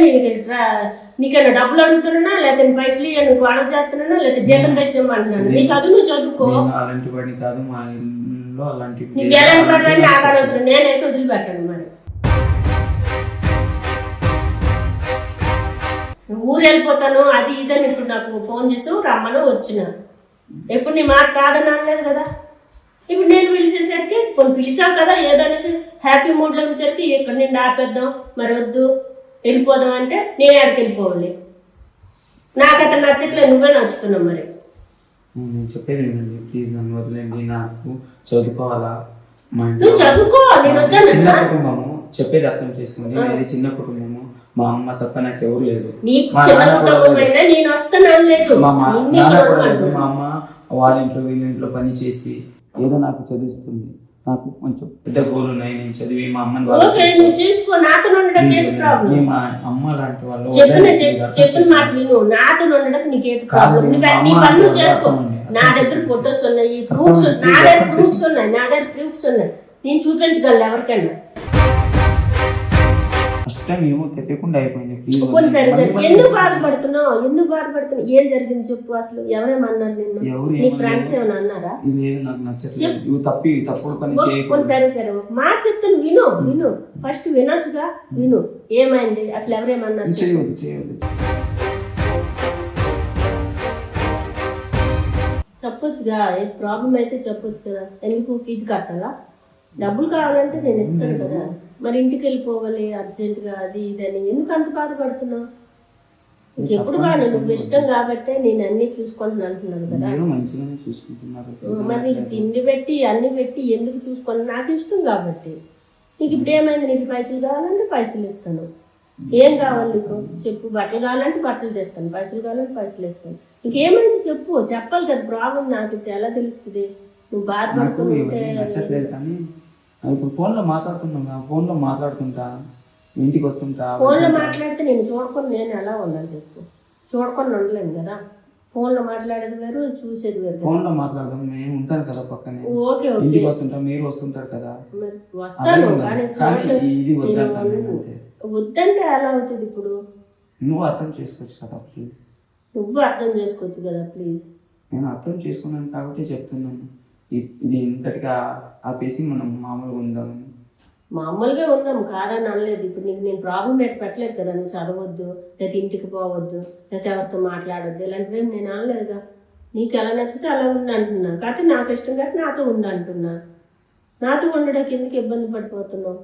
నీకేనా డబ్బులు అడుగుతున్నా, లేదా పైసలు నువ్వు ఆర్డర్ చేస్తున్నా, లేదా జీతం తెచ్చామంటున్నాను. నీ చదువు నువ్వు చదువుకో. అలాంటి వాడిని కాదు, మా ఇల్లు అలాంటి నీకు ఎలాంటి వాడిని ఆగాల్సిన నేనైతే వదిలిపెట్టాను. మరి ఊరు వెళ్ళిపోతాను అది ఇదని ఇప్పుడు నాకు ఫోన్ చేసి రమ్మను వచ్చిన. ఎప్పుడు నీ మాట కాదని అనలేదు కదా. ఇప్పుడు నేను పిలిచేసరికి కొన్ని పిలిచావు కదా, ఏదనేసి హ్యాపీ మూడ్లో వచ్చేసరికి ఇక్కడ నుండి ఆపేద్దాం, మరి వద్దు వెళ్ళిపోదాం అంటే నేను ఎక్కడికి వెళ్ళిపోవాలి? నాకు అట్లా నచ్చట్లేదు, నువ్వే నచ్చుతున్నావు. మరి నేను చెప్పేది ఏంటండి, ప్లీజ్ నన్ను వదిలేండి, నాకు చదువుకోవాలా. నువ్వు చదువుకో, నేను చిన్న కుటుంబము, చెప్పేది అర్థం చేసుకోండి. ఇది చిన్న కుటుంబము, మా అమ్మ తప్ప నాకు ఎవరు లేదు. నీకు చిన్న కుటుంబం అయినా నేను వస్తాను అనలేదు. మా నాన్న కూడా లేదు. మా అమ్మ వాళ్ళ ఇంట్లో వీళ్ళ ఇంట్లో పని చేసి ఏదో నాకు చదివిస్తుంది. నాకు కొంచెం పెద్ద గోల్ ఉన్నాయి, నేను చదివి మా అమ్మని చూసుకో. నాతో మా అమ్మ లాంటి వాళ్ళు చెప్పిన మాట విను. నాతో ఉండడం నీకేం ప్రాబ్లం? నీ పనులు చేసుకో. నా దగ్గర ఫొటోస్ ఉన్నాయి, ప్రూఫ్స్, నా దగ్గర ప్రూఫ్స్ ఉన్నాయి, నేను చూపించగలను ఎవరికైనా. టైం ఏమో తెలియకుండా అయిపోయింది. ప్లీజ్ కొన్ని సరే ఎందుకు బాధపడుతున్నావు ఏం జరిగింది చెప్పు. అసలు ఎవరేమన్నారు నిన్ను? నీ ఫ్రెండ్స్ ఏమైనా అన్నారా? లేదు, నాకు నచ్చట్లేదు. ఇవి తప్పుడు పని చేయకూడదు. కొన్ని సరే ఒక మాట చెప్తాను, విను ఫస్ట్ వినొచ్చుగా. విను, ఏమైంది అసలు, ఎవరేమన్నారు? చేయవద్దు. చెప్పొచ్చుగా, ఏ ప్రాబ్లం అయితే చెప్పొచ్చు కదా. ఎందుకు ఫీజు కట్టాలా? డబ్బులు కావాలంటే నేను ఇస్తాను కదా. మరి ఇంటికి వెళ్ళిపోవాలి అర్జెంటుగా, అది ఇదని ఎందుకు అంత బాధపడుతున్నావు? ఇంకెప్పుడు కాదు, నువ్వు ఇష్టం కాబట్టే నేను అన్ని చూసుకుంటున్నాను అంటున్నాను కదా. మరి నీకు తిండి పెట్టి అన్ని పెట్టి ఎందుకు చూసుకుంటున్నా? నాకు ఇష్టం కాబట్టి. నీకు ఇప్పుడు ఏమైంది? నీకు పైసలు కావాలంటే పైసలు ఇస్తాను. ఏం కావాలి నీకు చెప్పు. బట్టలు కావాలంటే బట్టలు తెస్తాను, పైసలు కావాలంటే పైసలు ఇస్తాను. ఇంకేమైంది చెప్పు. చెప్పాలి కదా. ప్రాబ్లం నాకు ఎలా తెలుస్తుంది? నువ్వు బాధపడుతుంటే ఇప్పుడు ఫోన్లో మాట్లాడుతుంటా, ఇంటికి వస్తుంటా. ఫోన్లో మాట్లాడితే నేను చూడకుండా నేను ఎలా ఉన్నాను చెప్పు. చూడకుండా ఉండలేను కదా. ఫోన్లో మాట్లాడేది వేరు, చూసేది వేరు. ఫోన్లో మాట్లాడదాం, నేను ఉంటాను కదా పక్కనే. ఓకే ఇంటికి వస్తుంటా, మీరు వస్తుంటారు కదా. వస్తాను కానీ ఇది వద్దంటాను. వద్దంటే ఎలా అవుతుంది? ఇప్పుడు నువ్వు అర్థం చేసుకోవచ్చు కదా ప్లీజ్. నువ్వు అర్థం చేసుకోవచ్చు కదా ప్లీజ్. నేను అర్థం చేసుకున్నాను కాబట్టి చెప్తున్నాను. ఇది ఇంతటిగా ఆపేసి మనం మామూలుగా ఉందామని. మామూలుగా ఉన్నాం కాదని అనలేదు. ఇప్పుడు నీకు నేను ప్రాబ్లం పెట్టలేదు కదా. నువ్వు చదవద్దు, లేకపోతే ఇంటికి పోవద్దు, లేకపోతే ఎవరితో మాట్లాడొద్దు, ఇలాంటివి ఏమి నేను అనలేదుగా. నీకు ఎలా నచ్చితే అలా ఉండి అంటున్నాను. కాకపోతే నాకు ఇష్టం కాబట్టి నాతో ఉండి అంటున్నా. నాతో ఉండడానికి ఎందుకు ఇబ్బంది పడిపోతున్నావు?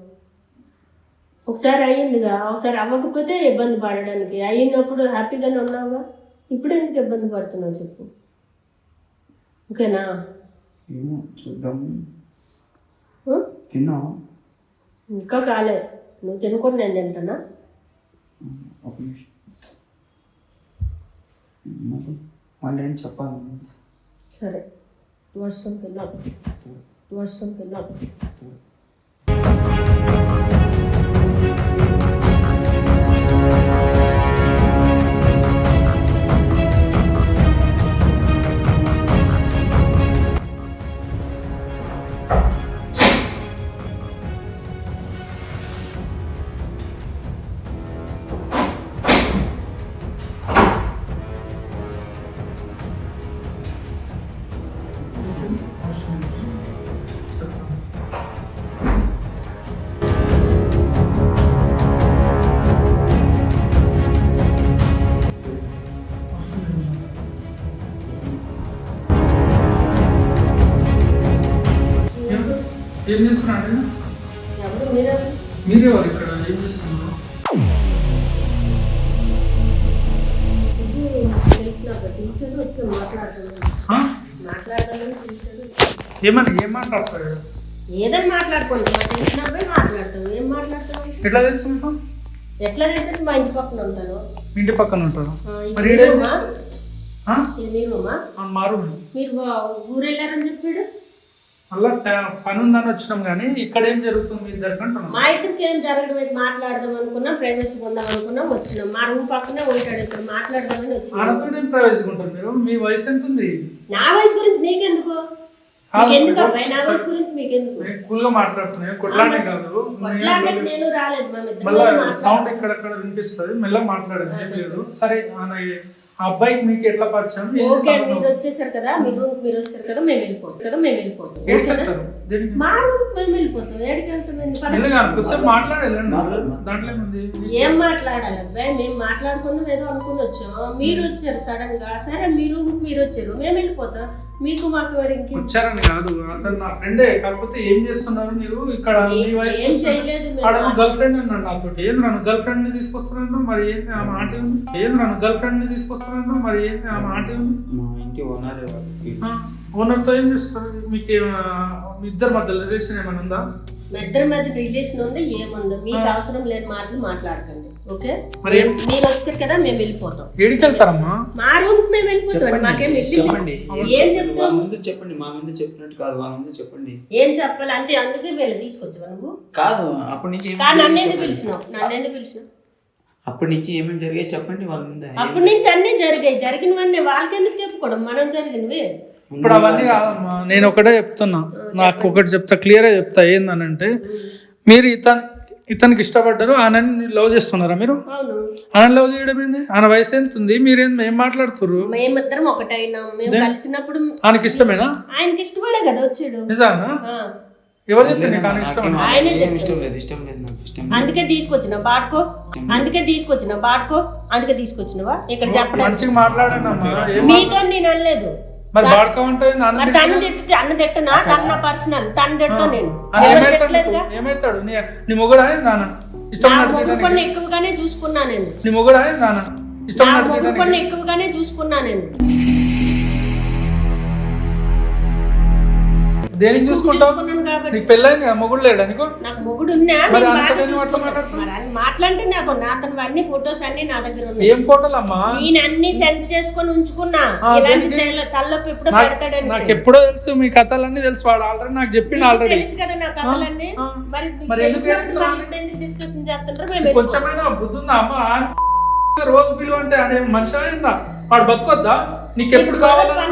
ఒకసారి అయ్యిందిగా, ఒకసారి అవ్వకపోతే ఇబ్బంది పడడానికి. అయినప్పుడు హ్యాపీగానే ఉన్నావుగా. ఇప్పుడు ఎందుకు ఇబ్బంది పడుతున్నావు చెప్పు. ఓకేనా? ఏమో చూద్దాం. తిన్నావా? ఇంకా కాలే. నువ్వు తినకుండా నేను తింటానా? ఒక నిమిషం, మళ్ళీ ఏం చెప్పాలి? సరే, వర్షం పిల్లలు. ఏం చేస్తున్నాడు? ఎవరు? మీరే వాళ్ళు ఇక్కడ ఏం చేస్తున్నారు? ఏం మాట్లాడతాడు? ఏదని మాట్లాడుకోండి. తెలిసినప్పుడు మాట్లాడతావు. ఏం మాట్లాడతావు? ఎట్లా తెలుసు? ఎట్లా తెలిసి మా ఇంటి పక్కన ఉంటాను. ఇంటి పక్కన ఉంటారు. ఇది మీ రూమా? మీరు ఊరు వెళ్ళారని చెప్పాడు. అలా పని ఉందని వచ్చినాం కానీ ఇక్కడ ఏం జరుగుతుంది మీ ఇద్దరికి అంటున్నాం. మా ఇద్దరికి ఏం జరగడం, మాట్లాడదాం అనుకున్నాం, ప్రైవసీ ఉందాం అనుకున్నాం, వచ్చినాం. మా రూమ్ పక్కనే ఉంటాడు, ఇక్కడ మాట్లాడదామని వచ్చినాం. ఆడతో ఏం ప్రైవసీ ఉంటుంది? మీరు మీ వయసు ఎంత ఉంది? నా వయసు గురించి నీకెందుకు? నా వయసు గురించి మీకెందుకు? కూల్ గా మాట్లాడుతున్నాయి, కొట్లాడే కాదు. నేను రాలేదు. మళ్ళీ సౌండ్ ఎక్కడెక్కడ వినిపిస్తుంది, మెల్లగా మాట్లాడేది లేదు. సరే, ఆ అబ్బాయికి మీకు ఎట్లా పరిచయం? మీరు వచ్చేసారు కదా, మీరు వచ్చారు కదా, మేము వెళ్ళిపోతాం. మా రూమ్ మేము వెళ్ళిపోతాం. ఏం మాట్లాడాలి అబ్బాయి? మేము మాట్లాడుకున్నాం, ఏదో అనుకుని వచ్చాం. మీరు వచ్చారు సడన్ గా. సరే, మీరు వచ్చారు, మేము వెళ్ళిపోతాం. మీకు మాకు ఎవరికి వచ్చారని కాదు, అతను నా ఫ్రెండే. కాకపోతే ఏం చేస్తున్నారు మీరు ఇక్కడ? ఏం చేయలేదు. గర్ల్ ఫ్రెండ్ అన్నాడు నాతో. ఏం నన్ను గర్ల్ ఫ్రెండ్ ని తీసుకొస్తారన్నా? మరి ఏంటి ఆ మాట ఉంది? మా ఇంటి ఓనర్ తో ఏం చేస్తారు? మీకు ఇద్దరు మధ్య రిలేషన్ ఏమైనా ఉందా? మా ఇద్దరి మధ్య రిలేషన్ ఉంది. ఏముందో మీకు అవసరం లేని మాటలు మాట్లాడకండి. ఓకే, మరి మీరు వచ్చారు కదా, మేము వెళ్ళిపోతాం. ఏడికి వెళ్తారమ్మా? మా రూమ్ కి మేము వెళ్ళిపోతాం. మాకేం చెప్పండి. ఏం చెప్తాం? ముందు చెప్పండి. మా ముందు చెప్పినట్టు కాదు, వాళ్ళ ముందు చెప్పండి. ఏం చెప్పాలి అంటే అందుకే వీళ్ళు తీసుకొచ్చావా నువ్వు? కాదు, అప్పటి నుంచి నన్ను ఎందుకు పిలిచినావు? అప్పటి నుంచి ఏమేమి జరిగాయి చెప్పండి వాళ్ళ ముందు. అప్పటి నుంచి అన్ని జరిగాయి. జరిగినవన్నీ వాళ్ళకి ఎందుకు చెప్పుకోవడం? మనం జరిగినవి. ఇప్పుడు అవన్నీ కాదమ్మా, నేను ఒకటే చెప్తున్నా. నాకు ఒకటి చెప్తా, క్లియర్ గా చెప్తా. ఏందనంటే, మీరు ఇతనికి ఇష్టపడ్డారు, ఆయన లవ్ చేస్తున్నారా మీరు? అవును, ఆయన లవ్ చేయడం ఏంది? ఆయన వయసు ఎంత ఉంది? ఏం మాట్లాడుతుర్రు? మేమిద్దరం ఒకటైనాం, మేము కలిసినప్పుడు ఆయనకి ఇష్టమేనా? ఆయనకి ఇష్టపడే కదా వచ్చాడు. నిజానా? ఎవరు చెప్పారు నీకు ఆయన ఇష్టం? ఆయనే ఇష్టం లేదు, ఇష్టం లేదు, నాకు ఇష్టం లేదు. అందుకే తీసుకొచ్చిన బాడుకో, అందుకే తీసుకొచ్చినవా ఇక్కడ చెప్పడం. మంచిగా మాట్లాడానమ్మా. మీతో నేను అనలేదు. మరి బాడుకో అంటే తను తిట్టితే అన్న తిట్టనా? తన నా పర్సనల్, తను తిడతా నేను. ఏమైతాడు? నీ మొగుడా నాన్న ఇష్టం? కొన్ని ఎక్కువగానే చూసుకున్నా నేను. నీ మొగుడా నాన్న ఇష్టం? కొన్ని ఎక్కువగానే చూసుకున్నా నేను. దేనికి చూసుకుంటావు? నీకు పెళ్ళైంది కదా, మొగుడు లేడా నీకు? నాకు మొగుడు ఉన్నా మాట్లాడితే నాకు అతను అన్ని ఫొటోస్ అన్ని నా దగ్గర ఉన్నాయి. ఏం ఫోటోలు అమ్మా? నేను అన్ని సెండ్ చేసుకొని ఉంచుకున్నా. ఇలాంటి తలలోకి ఎప్పుడో పెడతాడని నాకు ఎప్పుడో తెలుసు, మీ కథలన్నీ తెలుసు. వాడు ఆల్రెడీ నాకు చెప్పిండు. ఆల్రెడీ తెలుసు కదా నా కథలన్నీ. మరి డిస్కషన్ చేస్తుంటారు. కొంచెమైనా బుద్ధి ఉందా అమ్మా? రోజు పిలువ అంటే అదే మనిషి అయిందా? వాడు బతుకొద్దా? నీకు ఎప్పుడు కావాలన్నా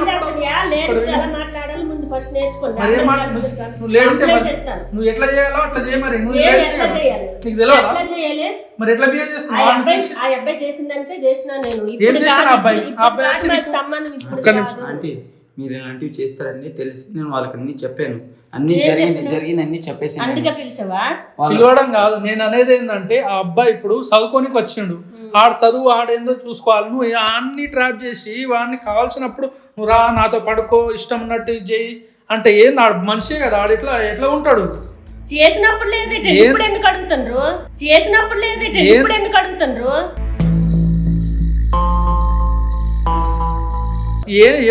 నువ్వు ఎట్లా చేయాలో అట్లా చేయ. మరి నువ్వు నీకు తెలియదా? మరి ఎట్లా బిహేవ్ చేస్తున్నావు? ఆ అబ్బాయి చేసిన దానికే చేసినా నేను. ఏం చేశాను అబ్బాయి? సంబంధం అంటే మీరు ఇలాంటివి చేస్తారని తెలిసి నేను వాళ్ళకి అన్ని చెప్పాను. అన్ని జరిగింది అన్ని చెప్పేసి. అందుకే పిలిచావా? పిలవడం కాదు, నేను అనేది ఏంటంటే ఆ అబ్బాయి ఇప్పుడు చదువుకోనికి వచ్చిండు. ఆడ చదువు ఆడేందో చూసుకోవాలి. నువ్వు అన్ని ట్రాప్ చేసి వాడిని కావాల్సినప్పుడు నువ్వు రా నాతో పడుకో, ఇష్టం ఉన్నట్టు చేయి అంటే ఏంది? ఆడు మనిషే కదా, ఆడు ఎట్లా ఉంటాడు? చేసినప్పుడు లేదేట, ఇప్పుడు ఎందుకు అడుగుతుండ్రు? చేసినప్పుడు లేదేట, ఇప్పుడు ఎందుకు అడుగుతుండ్రు?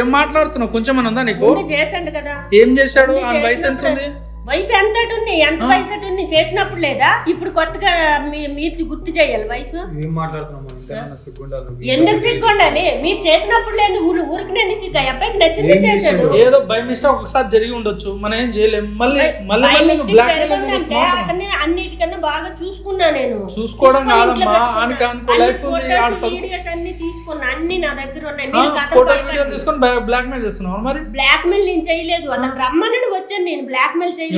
ఏం మాట్లాడుతున్నావు? కొంచెం ఉందా నీకు? చేసండి కదా. ఏం చేశాడు? ఆయన వయసు ఎంత ఉంది? వయసు ఎంత ఉంది? ఎంత వయసు ఉంది? చేసినప్పుడు లేదా? ఇప్పుడు కొత్తగా మీరు గుర్తు చేయాలి వయసు. ఎందుకు సిగ్గు ఉండాలి? మీరు చేసినప్పుడు లేదు, ఊరికి ఎందుకు సిగ్గు? అబ్బాయికి నచ్చింది చేశాడు. ఏదో బై మిస్టేక్ ఒకసారి జరిగి ఉండొచ్చు, మనం ఏం చేయలేము. అతన్ని అన్నిటికన్నా బాగా చూసుకున్నా నేను. చూసుకోవడం కాదమ్మా, వీడియోస్ అన్ని తీసుకున్నా, అన్ని నా దగ్గర ఉన్నాయి. తీసుకొని బ్లాక్ మెయిల్ చేస్తున్నావు. మరి బ్లాక్ మెయిల్ నేను చేయలేదు. అతను రమ్మని వచ్చాను, నేను బ్లాక్ మెయిల్ చేయలేదు.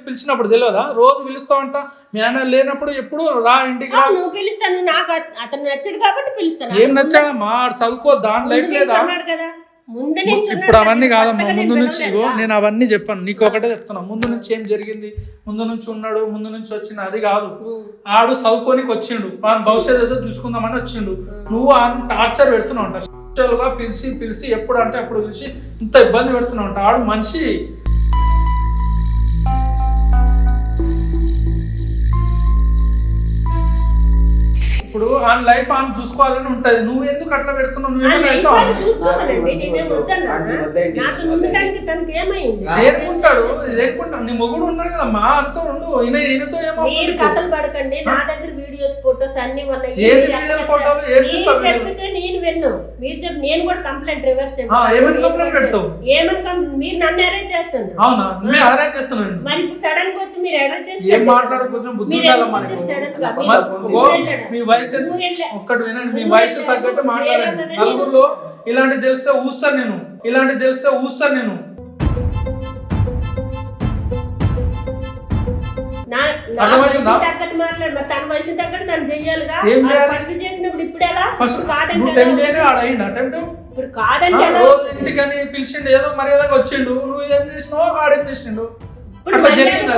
పిలిచినప్పుడు తెలియదా? రోజు పిలుస్తావంట. మీ ఆయన లేనప్పుడు ఎప్పుడు రా ఇంటికి రా. నువ్వు పిలుస్తాను, నాకు అతను నచ్చాడు కాబట్టి పిలుస్తాను. ఏం నచ్చాడమ్మా? చదువుకో, దాని లైఫ్ లేదా? ఇప్పుడు అవన్నీ కాదమ్మా. ముందు నుంచి నేను అవన్నీ చెప్పాను, నీకు ఒకటే చెప్తున్నా. ముందు నుంచి ఏం జరిగింది, ముందు నుంచి ఉన్నాడు, ముందు నుంచి వచ్చింది అది కాదు. ఆడు చదువుకోనికి వచ్చిండు, భవిష్యత్తు ఏదో చూసుకుందామని వచ్చిండు. నువ్వు టార్చర్ పెడుతున్నావు అంట. పిలిచి ఎప్పుడు అంటే అప్పుడు పిలిచి ఇంత ఇబ్బంది పెడుతున్నావు అంట. ఆడు మనిషి. ఇప్పుడు ఆ లైఫ్ ఆమె చూసుకోవాలని ఉంటది. నువ్వు ఎందుకు అట్లా పెడుతున్నావు? నీ మొగుడు ఉన్నాడు కదమ్మా, అంతా ఉండు. ఈయనతో ఏమో కథలు పడకండి. నా దగ్గర వీడియోస్ ఫోటోస్ అన్ని ఉన్నాయి. నేను విన్ను, మీరు చెప్పి నేను కూడా కంప్లైంట్ రివర్స్ పెడతావు. మీరు నన్ను అరెస్ట్ చేస్తాను. అవునా? అరెస్ట్ చేస్తున్నాను. మరి ఇప్పుడు సడన్ గా వచ్చి మీరు అరెస్ట్ చేసి ఏం మాట్లాడ కొంచెం బుద్ధి మీ వయసు ఒక్కటి వినండి. మీ వయసు తగ్గట్టు మాట్లాడండి. నలుగురులో ఇలాంటి తెలిస్తే ఊస్తారు నేను. తగ్గట్టు మాట్లాడు. మరి తన వయసు తగ్గట్టు తను చెయ్యాలిగా. ఫస్ట్ చేసినప్పుడు ఇప్పుడు ఎలా? ఇప్పుడు కాదంటే ఇంటికని పిలిచిండు, ఏదో మర్యాదగా వచ్చిండు. నువ్వు ఏం చేసినావు? వాడేం చేసిండు? అట్లా జరిగిన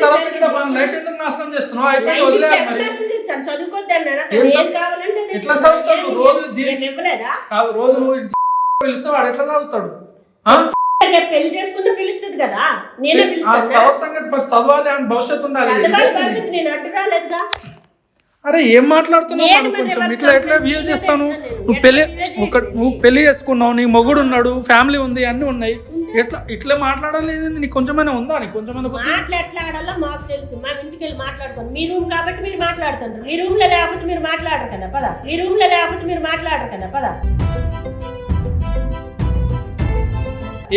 తర్వాత మన లైఫ్ ఎందుకు నాశనం చేస్తున్నావు? అయిపోయి వదిలేదు. ఎట్లా చదువుతాడు? రోజు నువ్వు పిలిస్తే వాడు ఎట్లా చదువుతాడు? పెళ్లి చేసుకుంటే పిలుస్తుంది కదా, నేనే సంగతి ఫస్ట్ చదవాలి అని భవిష్యత్తు ఉండాలి. నేను అడ్డు రాలేదుగా. అరే ఏం మాట్లాడుతున్నావు? కొంచెం ఎట్లా బిహేవ్ చేస్తాను? నువ్వు పెళ్లి చేసుకున్నావు, నీ మొగుడు ఉన్నాడు, ఫ్యామిలీ ఉంది, అన్ని ఉన్నాయి. ఇట్లా మాట్లాడలేదు. నీకు కొంచెమైనా ఉందా? నీకు కొంచెమైనా మాట్లాడాలో మాకు తెలుసు. మా ఇంటికి వెళ్ళి మాట్లాడుకోండి. మీ రూమ్ కాబట్టి మీరు మాట్లాడుతుంటారు. మీ రూమ్ లో లేకపోతే మీరు మాట్లాడరు కదా. పద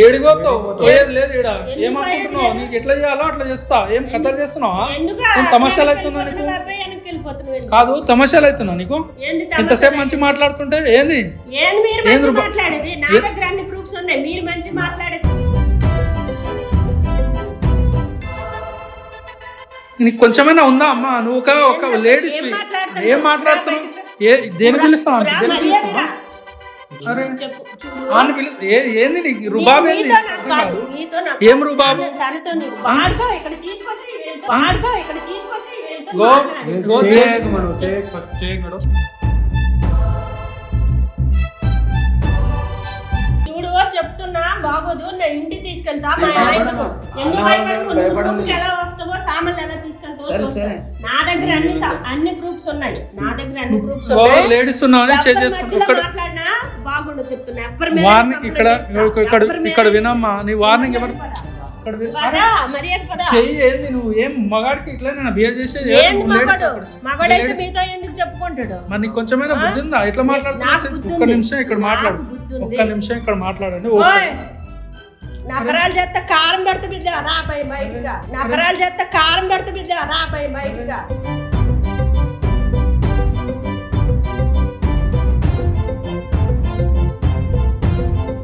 ఏడిగోతో ఏది లేదు. ఈడ ఏమనుకుంటున్నావు? నీకు ఎట్లా చేయాలో అట్లా చేస్తా. ఏం కథలు చేస్తున్నావా? తమాషాలు అవుతున్నా నీకు? కాదు, తమాషాలు అవుతున్నా నీకు? ఇంతసేపు మంచి మాట్లాడుతుంటే ఏంది? మాట్లాడేది నా దగ్గర అన్ని ప్రూఫ్స్ ఉన్నాయి. మీరు మంచి మాట్లాడేది నీకు కొంచెమైనా ఉందా అమ్మా? నువ్వు ఒక లేడీస్ ఏం మాట్లాడుతున్నావు? దేని పిలుస్తావు? దేని పిలుస్తావా? అరే అని ఏంది నీకు రుబాబు? ఏంది ఏం రుబాబు? చూడు చెప్తున్నా బాగోదు, నా ఇంటికి తీసుకెళ్తా. మా ఆయనకు ఎందుకు ఎలా వస్తావో సామాన్లు ఎలా తీసుకెళ్తావో నా దగ్గర అన్ని ప్రూఫ్స్ ఉన్నాయి. నా దగ్గర అన్ని ప్రూఫ్స్ ఉన్నాయి. లేడీస్ మాట్లాడినా బాగుండు చెప్తున్నా. ఇక్కడ వినమ్మా, నీ వార్నింగ్ ఎవరు చెయ్యి? నువ్వు ఏం మగాడికి ఇట్లా బిహేవ్ చేసేది? మగాడైతే మీతో ఎందుకు చెప్పుకుంటాడు? మరి నీకు కొంచెమైనా బుద్ధి ఉందా? ఇట్లా మాట్లాడుతున్నా. ఒక్క నిమిషం ఇక్కడ మాట్లాడు, ఒక్క నిమిషం ఇక్కడ మాట్లాడండి. నగరాలు చేస్తే కారం పడుతు బిడ్డ రాబాయి బయటగా. నగరాలు చేస్తే కారం పడుతు బిడ్డ రాబాయి బయటగా.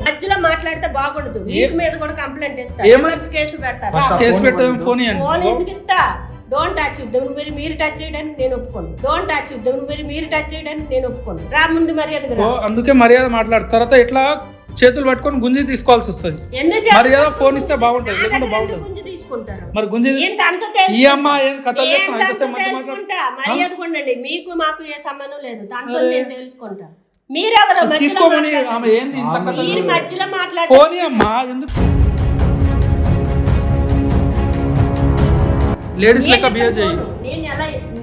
మధ్యలో మాట్లాడితే బాగుండదు. వీటి మీద కూడా కంప్లైంట్ ఇస్తారు, కేసు పెడతారు. ఫోన్ ఎందుకు ఇస్తా? డోంట్ టచ్ యుద్ధం మీరు టచ్ చేయడానికి నేను ఒప్పుకోను. డోంట్ టచ్ యుద్ధం మీరు టచ్ చేయడానికి నేను ఒప్పుకోను. రా ముందు మర్యాద. అందుకే మర్యాద మాట్లాడు. తర్వాత ఇట్లా చేతులు పట్టుకొని గుంజి తీసుకోవాల్సి వస్తుంది. మర్యాద ఫోన్ ఇస్తే బాగుంటుంది, లేకుంటే బాగుంటుంది. మరి గుంజి ఈ అమ్మ ఏం కథ చేస్తున్నా? మర్యాద కొండండి. మీకు మాకు ఏ సంబంధం లేదు. దాంతో నేను తెలుసుకుంటా. మీరెవరు తీసుకోమని ఆమె ఏంది ఇంత కథ? మధ్యలో మాట్లాడు. ఫోన్ అమ్మా ఎందుకు లేడీస్ లెక్క బిహేవ్ చేయి.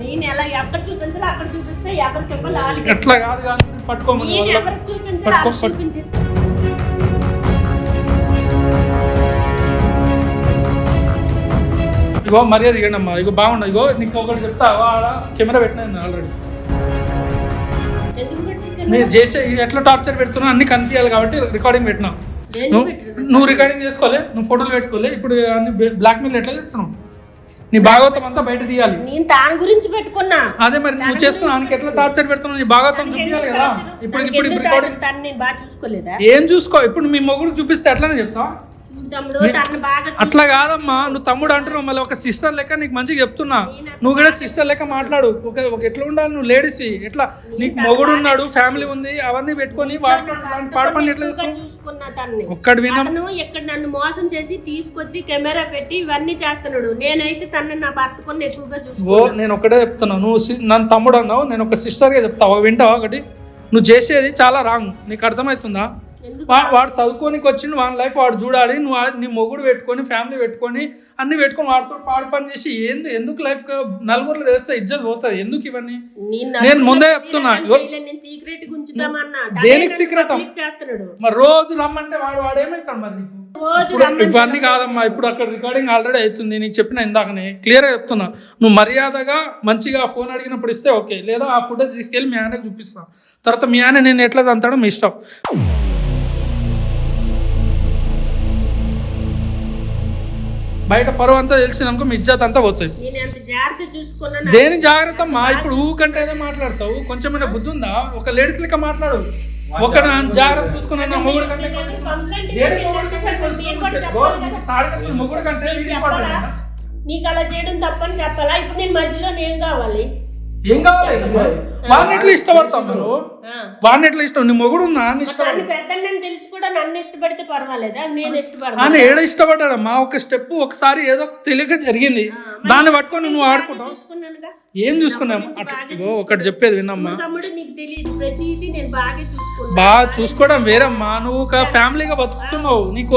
నేను ఎలా ఎక్కడ చూపించాలి అక్కడ చూపిస్తే ఎవరికి ఇవ్వాలి. ఎట్లా కాదు కానీ పట్టుకోమని ఎవరికి చూపించాలి చూపించేస్తా. ఇగో మర్యాద ఇవ్వండి అమ్మా. ఇగో బాగుండదు. ఇగో నీకు ఒకటి చెప్తా, ఆడ కెమెరా పెట్టినా ఆల్రెడీ. నేను చేసే ఎట్లా టార్చర్ పెడుతున్నా అన్ని కనిపించాలి కాబట్టి రికార్డింగ్ పెట్టినా. నువ్వు రికార్డింగ్ చేసుకోలే, నువ్వు ఫోటోలు పెట్టుకోలే. ఇప్పుడు అన్ని బ్లాక్ మెయిల్ ఎట్లా చేస్తున్నావు? నీ భాగవతం అంతా బయట తీయాలి. నేను దాని గురించి పెట్టుకున్నా. అదే మరి నువ్వు చేస్తున్నావు, ఆయనకి ఎట్లా టార్చర్ పెడుతున్నావు? నీ భాగవతం చూపించాలి కదా. ఇప్పుడు రికార్డింగ్ బాగా చూసుకోలేదా? ఏం చూసుకో? ఇప్పుడు మీ మొగుడు చూపిస్తే ఎట్లానే చెప్తావా? అట్లా కాదమ్మా, నువ్వు తమ్ముడు అంటున్నావు, మళ్ళీ ఒక సిస్టర్ లెక్క నీకు మంచిగా చెప్తున్నా. నువ్వు కూడా సిస్టర్ లెక్క మాట్లాడు. ఒక ఎట్లా ఉండాలి? నువ్వు లేడీస్ ఎట్లా, నీకు మొగుడు ఉన్నాడు, ఫ్యామిలీ ఉంది, అవన్నీ పెట్టుకొని పాడపని ఎట్లా చేస్తావు? ఒక్కడు విన్నాను. ఇక్కడ నన్ను మోసం చేసి తీసుకొచ్చి కెమెరా పెట్టి ఇవన్నీ చేస్తున్నాడు. నేనైతే తనని నా భర్తకొని ఎక్కువగా చూసుకో. నేను ఒకటే చెప్తున్నా, నువ్వు నన్ను తమ్ముడు అన్నావు, నేను ఒక సిస్టర్ గా చెప్తావా? వింటావా? ఒకటి నువ్వు చేసేది చాలా రాంగ్. నీకు అర్థమవుతుందా? వాడు చదువుకోనికి వచ్చిండు, వాడి లైఫ్ వాడు చూడాలి. నువ్వు నీ మొగుడు పెట్టుకొని ఫ్యామిలీ పెట్టుకొని అన్ని పెట్టుకొని వాడితో పాడు పని చేసి ఎందుకు లైఫ్ నలుగురు తెలిస్తే ఇజ్జత్ పోతుంది. ఎందుకు ఇవన్నీ? నేను ముందే చెప్తున్నా. దేనికి సీక్రెట్? మరి రోజు రమ్మంటే వాడు ఏమవుతాడు? మరి నీకు ఇవన్నీ కాదమ్మా. ఇప్పుడు అక్కడ రికార్డింగ్ ఆల్రెడీ అవుతుంది. నీకు చెప్పిన ఇందాకనే క్లియర్ గా చెప్తున్నా. నువ్వు మర్యాదగా మంచిగా ఫోన్ అడిగినప్పుడు ఇస్తే ఓకే, లేదా ఆ ఫుటేజ్ తీసుకెళ్ళి మీ ఆయనకు చూపిస్తాను. తర్వాత మీ ఆయన నేను ఎట్లా తంతాడో మీ ఇష్టం. బయట పరువు అంతా తెలిసినాక మీ ఇజ్జత్ అంతా పోతుంది. దేని జాగ్రత్త అమ్మా? ఇప్పుడు ఊకంటే ఏదో మాట్లాడతావు. కొంచెమైనా బుద్ధి ఉందా? ఒక లేడీస్ లెక్క మాట్లాడు. ఒక జాగ్రత్త చూసుకున్నా మొగుడు కంటే మొగుడు కంటే నీకు అలా చేయడం తప్పని చెప్పాలా? ఇప్పుడు నేను మధ్యలో నేను కావాలి. ఏం కావాలి? వాడిని ఎట్లా ఇష్టపడతావు? మీరు వాడిని ఎట్లా ఇష్టం? నీ మొగుడు పెద్దని తెలిసి కూడా నన్ను ఇష్టపడితే పర్వాలేదా? నేను ఇష్టపడతా. ఆయన ఏడ ఇష్టపడ్డాడమ్మా? ఒక స్టెప్ ఒకసారి ఏదో తెలియక జరిగింది, దాన్ని పట్టుకొని నువ్వు ఆడుకుంటావు. ఏం చూసుకున్నావు? ఒకటి చెప్పేది విన్నమ్మా, బాగా చూసుకోవడం వేరమ్మా. నువ్వు ఒక ఫ్యామిలీగా బతుకుతున్నావు. నీకు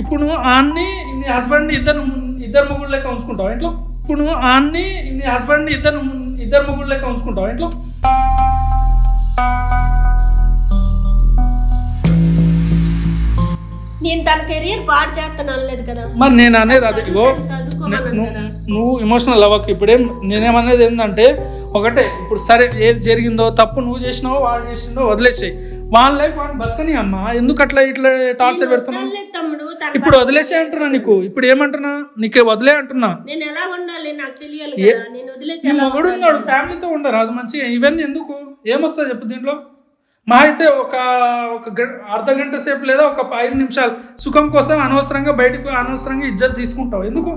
ఇప్పుడు నువ్వు ఆన్ని నీ హస్బెండ్ ఇద్దరు మొగుడు లెక్క ఉంచుకుంటావు ఇంట్లో. ఇప్పుడు నువ్వు ఆన్ని నీ హస్బెండ్ ఇద్దరు మొగుడు లెక్క ఉంచుకుంటావు ఇంట్లో. నేను తన కెరీర్ పాడు చేస్తాను అనలేదు కదా. మరి నేను అనేది అదే. నువ్వు ఎమోషనల్ అవ్వకు. ఇప్పుడేం నేనేమనేది ఏంటంటే ఒకటే, ఇప్పుడు సరే ఏది జరిగిందో తప్పు నువ్వు చేసినావో వాడు చేసినావో వదిలేసాయి. వాళ్ళ లైఫ్ వాడిని బతకని అమ్మా. ఎందుకు అట్లా ఇట్లా టార్చర్ పెడుతున్నావు? ఇప్పుడు వదిలేసే అంటున్నా నీకు. ఇప్పుడు ఏమంటున్నా? నీకు వదిలే అంటున్నా. నీ మొగుడు ఉన్నాడు, ఫ్యామిలీతో ఉండరు, అది మంచిగా. ఇవన్నీ ఎందుకు? ఏమొస్తుంది చెప్పు దీంట్లో? మా అయితే ఒక అర్ధ గంట సేపు లేదా ఒక 5 నిమిషాలు సుఖం కోసం అనవసరంగా బయటకు అనవసరంగా ఇజ్జత్ తీసుకుంటావు. ఎందుకు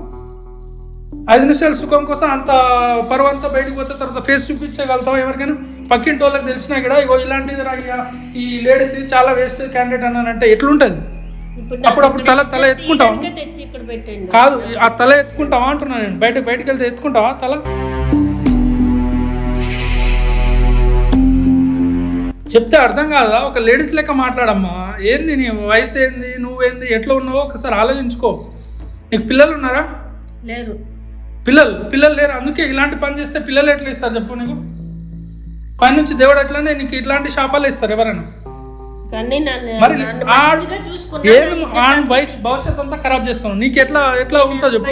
5 నిమిషాలు సుఖం కోసం అంత పరువంతా బయటకు పోతే తర్వాత ఫేస్ చూపించగలుగుతావు ఎవరికైనా? పక్కింటి వాళ్ళకి తెలిసినా కూడా ఇగో ఇలాంటిది ఈ లేడీస్ చాలా వేస్ట్ క్యాండిడేట్ అన్నానంటే ఎట్లుంటది? అప్పుడప్పుడు తల ఎత్తుకుంటావా? కాదు, ఆ తల ఎత్తుకుంటావా అంటున్నా నేను. బయటకు వెళ్తే ఎత్తుకుంటావా తల? చెప్తే అర్థం కాదా? ఒక లేడీస్ లెక్క మాట్లాడమ్మా. ఏంది నీ వయసు ఏంది, నువ్వేంది, ఎట్లా ఉన్నావో ఒకసారి ఆలోచించుకో. నీకు పిల్లలు ఉన్నారా? లేరు. పిల్లలు లేరు. అందుకే ఇలాంటి పని చేస్తే పిల్లలు ఎట్లా ఇస్తారు చెప్పు? నీకు పని నుంచి దేవుడు ఎట్లనే నీకు ఇట్లాంటి శాపాలు ఇస్తారు ఎవరైనా? మరి భవిష్యత్ అంతా ఖరాబ్ చేస్తావు. నీకు ఎట్లా ఉంటుందో చెప్పు.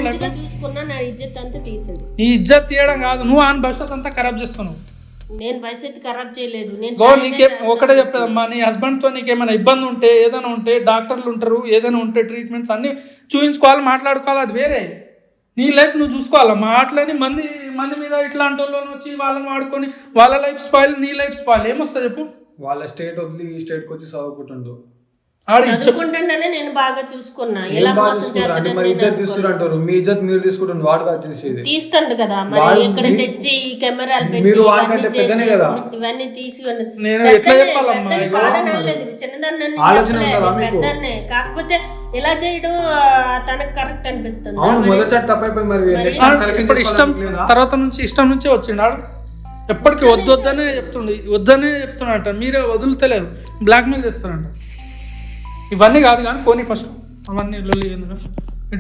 ఈ ఇజ్జత్ తీయడం కాదు, నువ్వు ఆయన భవిష్యత్ అంతా ఖరాబ్ చేస్తున్నావు. నేను భవిష్యత్తు ఖరాబ్ చేయలేదు. ఒకటే చెప్పేదమ్మా, నీ హస్బెండ్ తో నీకేమైనా ఇబ్బంది ఉంటే, ఏదైనా ఉంటే డాక్టర్లు ఉంటారు, ఏదైనా ఉంటే ట్రీట్మెంట్స్ అన్ని చూపించుకోవాలి, మాట్లాడుకోవాలి. అది వేరే. నీ లైఫ్ నువ్వు చూసుకోవాలమ్మా. అట్లని మంది మీద ఇట్లాంటి వాళ్ళని వచ్చి వాళ్ళని వాడుకొని వాళ్ళ లైఫ్ స్పాయిల్, నీ లైఫ్ స్పాయిల్ ఏమొస్తుంది చెప్పు? వాళ్ళ స్టేట్ వదిలి ఈ స్టేట్కి వచ్చి చదువుకుంటుండు. చదువుకుంటుండనే నేను బాగా చూసుకున్నా. ఎలా మోసం చేస్తాడు? మరి ఇజ్జత్ తీసుకుంటారు. మీ ఇజ్జత్ మీరు తీసుకుంటారు, వాడు కాదు తీసేది. తీస్తాడు కదా. మరి ఇక్కడ తెచ్చి కెమెరాలు పెట్టి ఇవన్నీ తీసుకొని చిన్నదాన్ని కాకపోతే ఇలా చేయడం తనకు కరెక్ట్ అనిపిస్తుంది. మొదటి తప్పైపోయింది. మరి ఇష్టం తర్వాత నుంచి ఇష్టం నుంచే వచ్చిండు. ఎప్పటికీ వద్దనే చెప్తున్నాడంట. మీరే వదులుతలేరు, బ్లాక్మెయిల్ చేస్తారంట. ఇవన్నీ కాదు కానీ ఫోన్ ఫస్ట్ అవన్నీ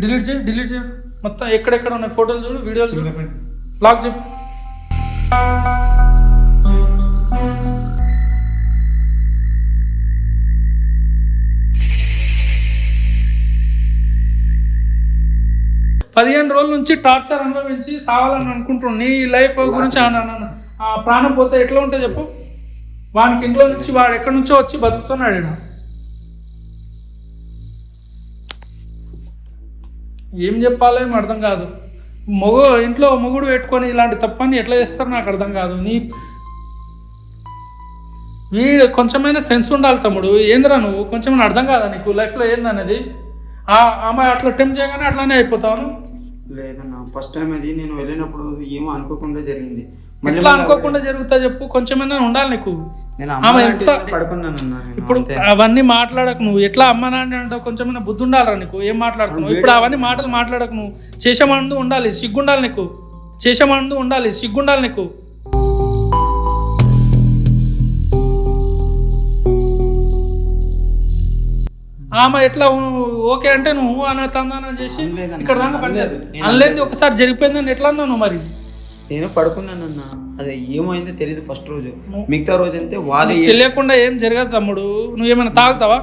డిలీట్ చేయ మొత్తం. ఎక్కడెక్కడ ఉన్నాయి ఫోటోలు చూడు, వీడియోలు చూడు, బ్లాక్ చెప్పు. పదిహేను రోజుల నుంచి టార్చర్ అనుభవించి సావాలని అనుకుంటున్నాను. నీ లైఫ్ గురించి ఆ ప్రాణం పోతే ఎట్లా ఉంటుంది చెప్పు? వానికి ఇంట్లో నుంచి వాడు ఎక్కడి నుంచో వచ్చి బతుకుతున్నాడు. ఏం చెప్పాలో ఏం అర్థం కాదు. ఇంట్లో మొగుడు పెట్టుకొని ఇలాంటి తప్పని ఎట్లా చేస్తారు నాకు అర్థం కాదు. వీడు కొంచెమైనా సెన్స్ ఉండాలి తమ్ముడు. ఏందిరా నువ్వు? కొంచెమైనా అర్థం కాదా నీకు లైఫ్లో ఏందనేది? ఆమె అట్లా టెంప్ట్ చేయగానే అట్లానే అయిపోతాను. లేదన్నా, ఫస్ట్ టైం అది నేను వెళ్ళినప్పుడు ఏమో అనుకోకుండా జరిగింది. ఎట్లా అనుకోకుండా జరుగుతా చెప్పు? కొంచెమైనా ఉండాలి నీకు. ఇప్పుడు అవన్నీ మాట్లాడకు నువ్వు. ఎట్లా అమ్మ నాన్న అంటావు? కొంచెమైనా బుద్ధి ఉండాలిరా నీకు. ఏం మాట్లాడుతున్నావు ఇప్పుడు? అవన్నీ మాటలు మాట్లాడకు నువ్వు. చేసేమందు ఉండాలి, సిగ్గుండాలి నీకు. చేసేమందు ఉండాలి, సిగ్గుండాలి నీకు. ఆమె ఎట్లా ఓకే అంటే నువ్వు అన్న తందానం చేసి ఇక్కడ దాకా పనిచేయదు. అనలేదు ఒకసారి జరిగిపోయిందని ఎట్లా అన్నావు నువ్వు? మరి నేను పడుకున్నానన్నా, అదే ఏమైందో తెలియదు. ఫస్ట్ రోజు, మిగతా రోజు అంటే వాళ్ళు తెలియకుండా ఏం జరగదు తమ్ముడు. నువ్వు ఏమైనా తాగుతావా?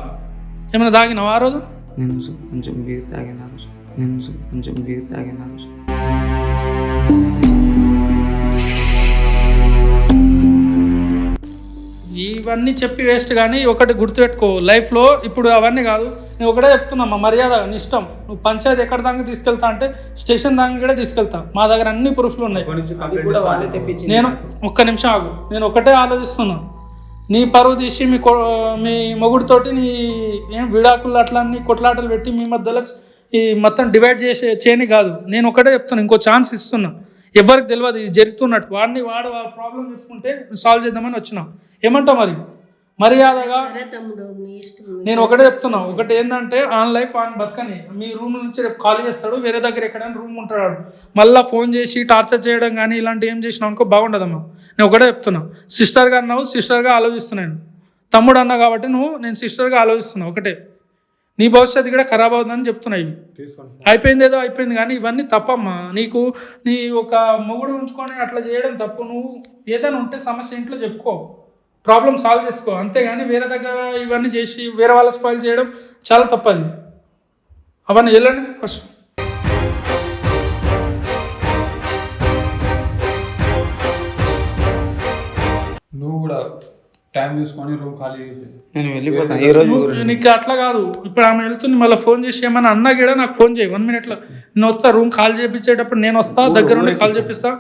ఏమైనా తాగినావా ఆ రోజు? నేను కొంచెం బీర్ తాగిన రోజు. ఇవన్నీ చెప్పి వేస్ట్. కానీ ఒకటి గుర్తుపెట్టుకో లైఫ్లో. ఇప్పుడు అవన్నీ కాదు, నేను ఒకటే చెప్తున్నా, మర్యాద నీ ఇష్టం. నువ్వు పంచాయతీ ఎక్కడ దాకా తీసుకెళ్తా అంటే స్టేషన్ దాకా కూడా తీసుకెళ్తా. మా దగ్గర అన్ని ప్రూఫ్లు ఉన్నాయి. నేను ఒక్క నిమిషం ఆగు. నేను ఒకటే ఆలోచిస్తున్నా, నీ పరువు తీసి మీ మొగుడితోటి నీ విడాకులు అట్లా అన్ని కొట్లాటలు పెట్టి మీ మధ్యలో ఈ మొత్తం డివైడ్ చేయని కాదు. నేను ఒకటే చెప్తున్నా, ఇంకో ఛాన్స్ ఇస్తున్నా. ఎవరికి తెలియదు ఇది జరుగుతున్నట్టు. వాడు ప్రాబ్లం చెప్పుకుంటే సాల్వ్ చేద్దామని వచ్చినా. ఏమంటావు మరి? మర్యాదగా నేను ఒకటే చెప్తున్నా. ఒకటి ఏంటంటే ఆన్ లైఫ్ ఆన్ బతకని. మీ రూమ్ నుంచి రేపు కాల్ చేస్తాడు, వేరే దగ్గర ఎక్కడైనా రూమ్ ఉంటాడు, మళ్ళీ ఫోన్ చేసి టార్చర్ చేయడం కానీ ఇలాంటి ఏం చేసినావు అనుకో బాగుండదమ్మా. నేను ఒకటే చెప్తున్నా, సిస్టర్గా అన్నావు, సిస్టర్గా ఆలోచిస్తున్నాను. తమ్ముడు అన్నావు కాబట్టి నేను సిస్టర్గా ఆలోచిస్తున్నా. ఒకటే, నీ భవిష్యత్తు కూడా ఖరాబ్ అవుతుందని చెప్తున్నా. ఇవి అయిపోయింది, ఏదో అయిపోయింది. కానీ ఇవన్నీ తప్పమ్మా. నీ ఒక మొగుడు ఉంచుకొని అట్లా చేయడం తప్పు. నువ్వు ఏదైనా ఉంటే సమస్య ఇంట్లో చెప్పుకో, ప్రాబ్లం సాల్వ్ చేసుకో. అంతేగాని వేరే దగ్గర ఇవన్నీ చేసి వేరే వాళ్ళ స్పాయిల్ చేయడం చాలా తప్పది. అవన్నీ వెళ్ళండి ఫస్ట్. నువ్వు కూడా టైం తీసుకొని రూమ్ ఖాళీ చేసి నేను వెళ్ళిపోతాను ఈ రోజు. నీకు అట్లా కాదు. ఇప్పుడు ఆమె వెళ్తుంది, మళ్ళీ ఫోన్ చేసి ఏమన్నా అన్నా కూడా నాకు ఫోన్ చేయి 1 minute. నేను వస్తా రూమ్ కాల్ చేయించేటప్పుడు. నేను వస్తా దగ్గర ఉండి కాల్ చేపిస్తా.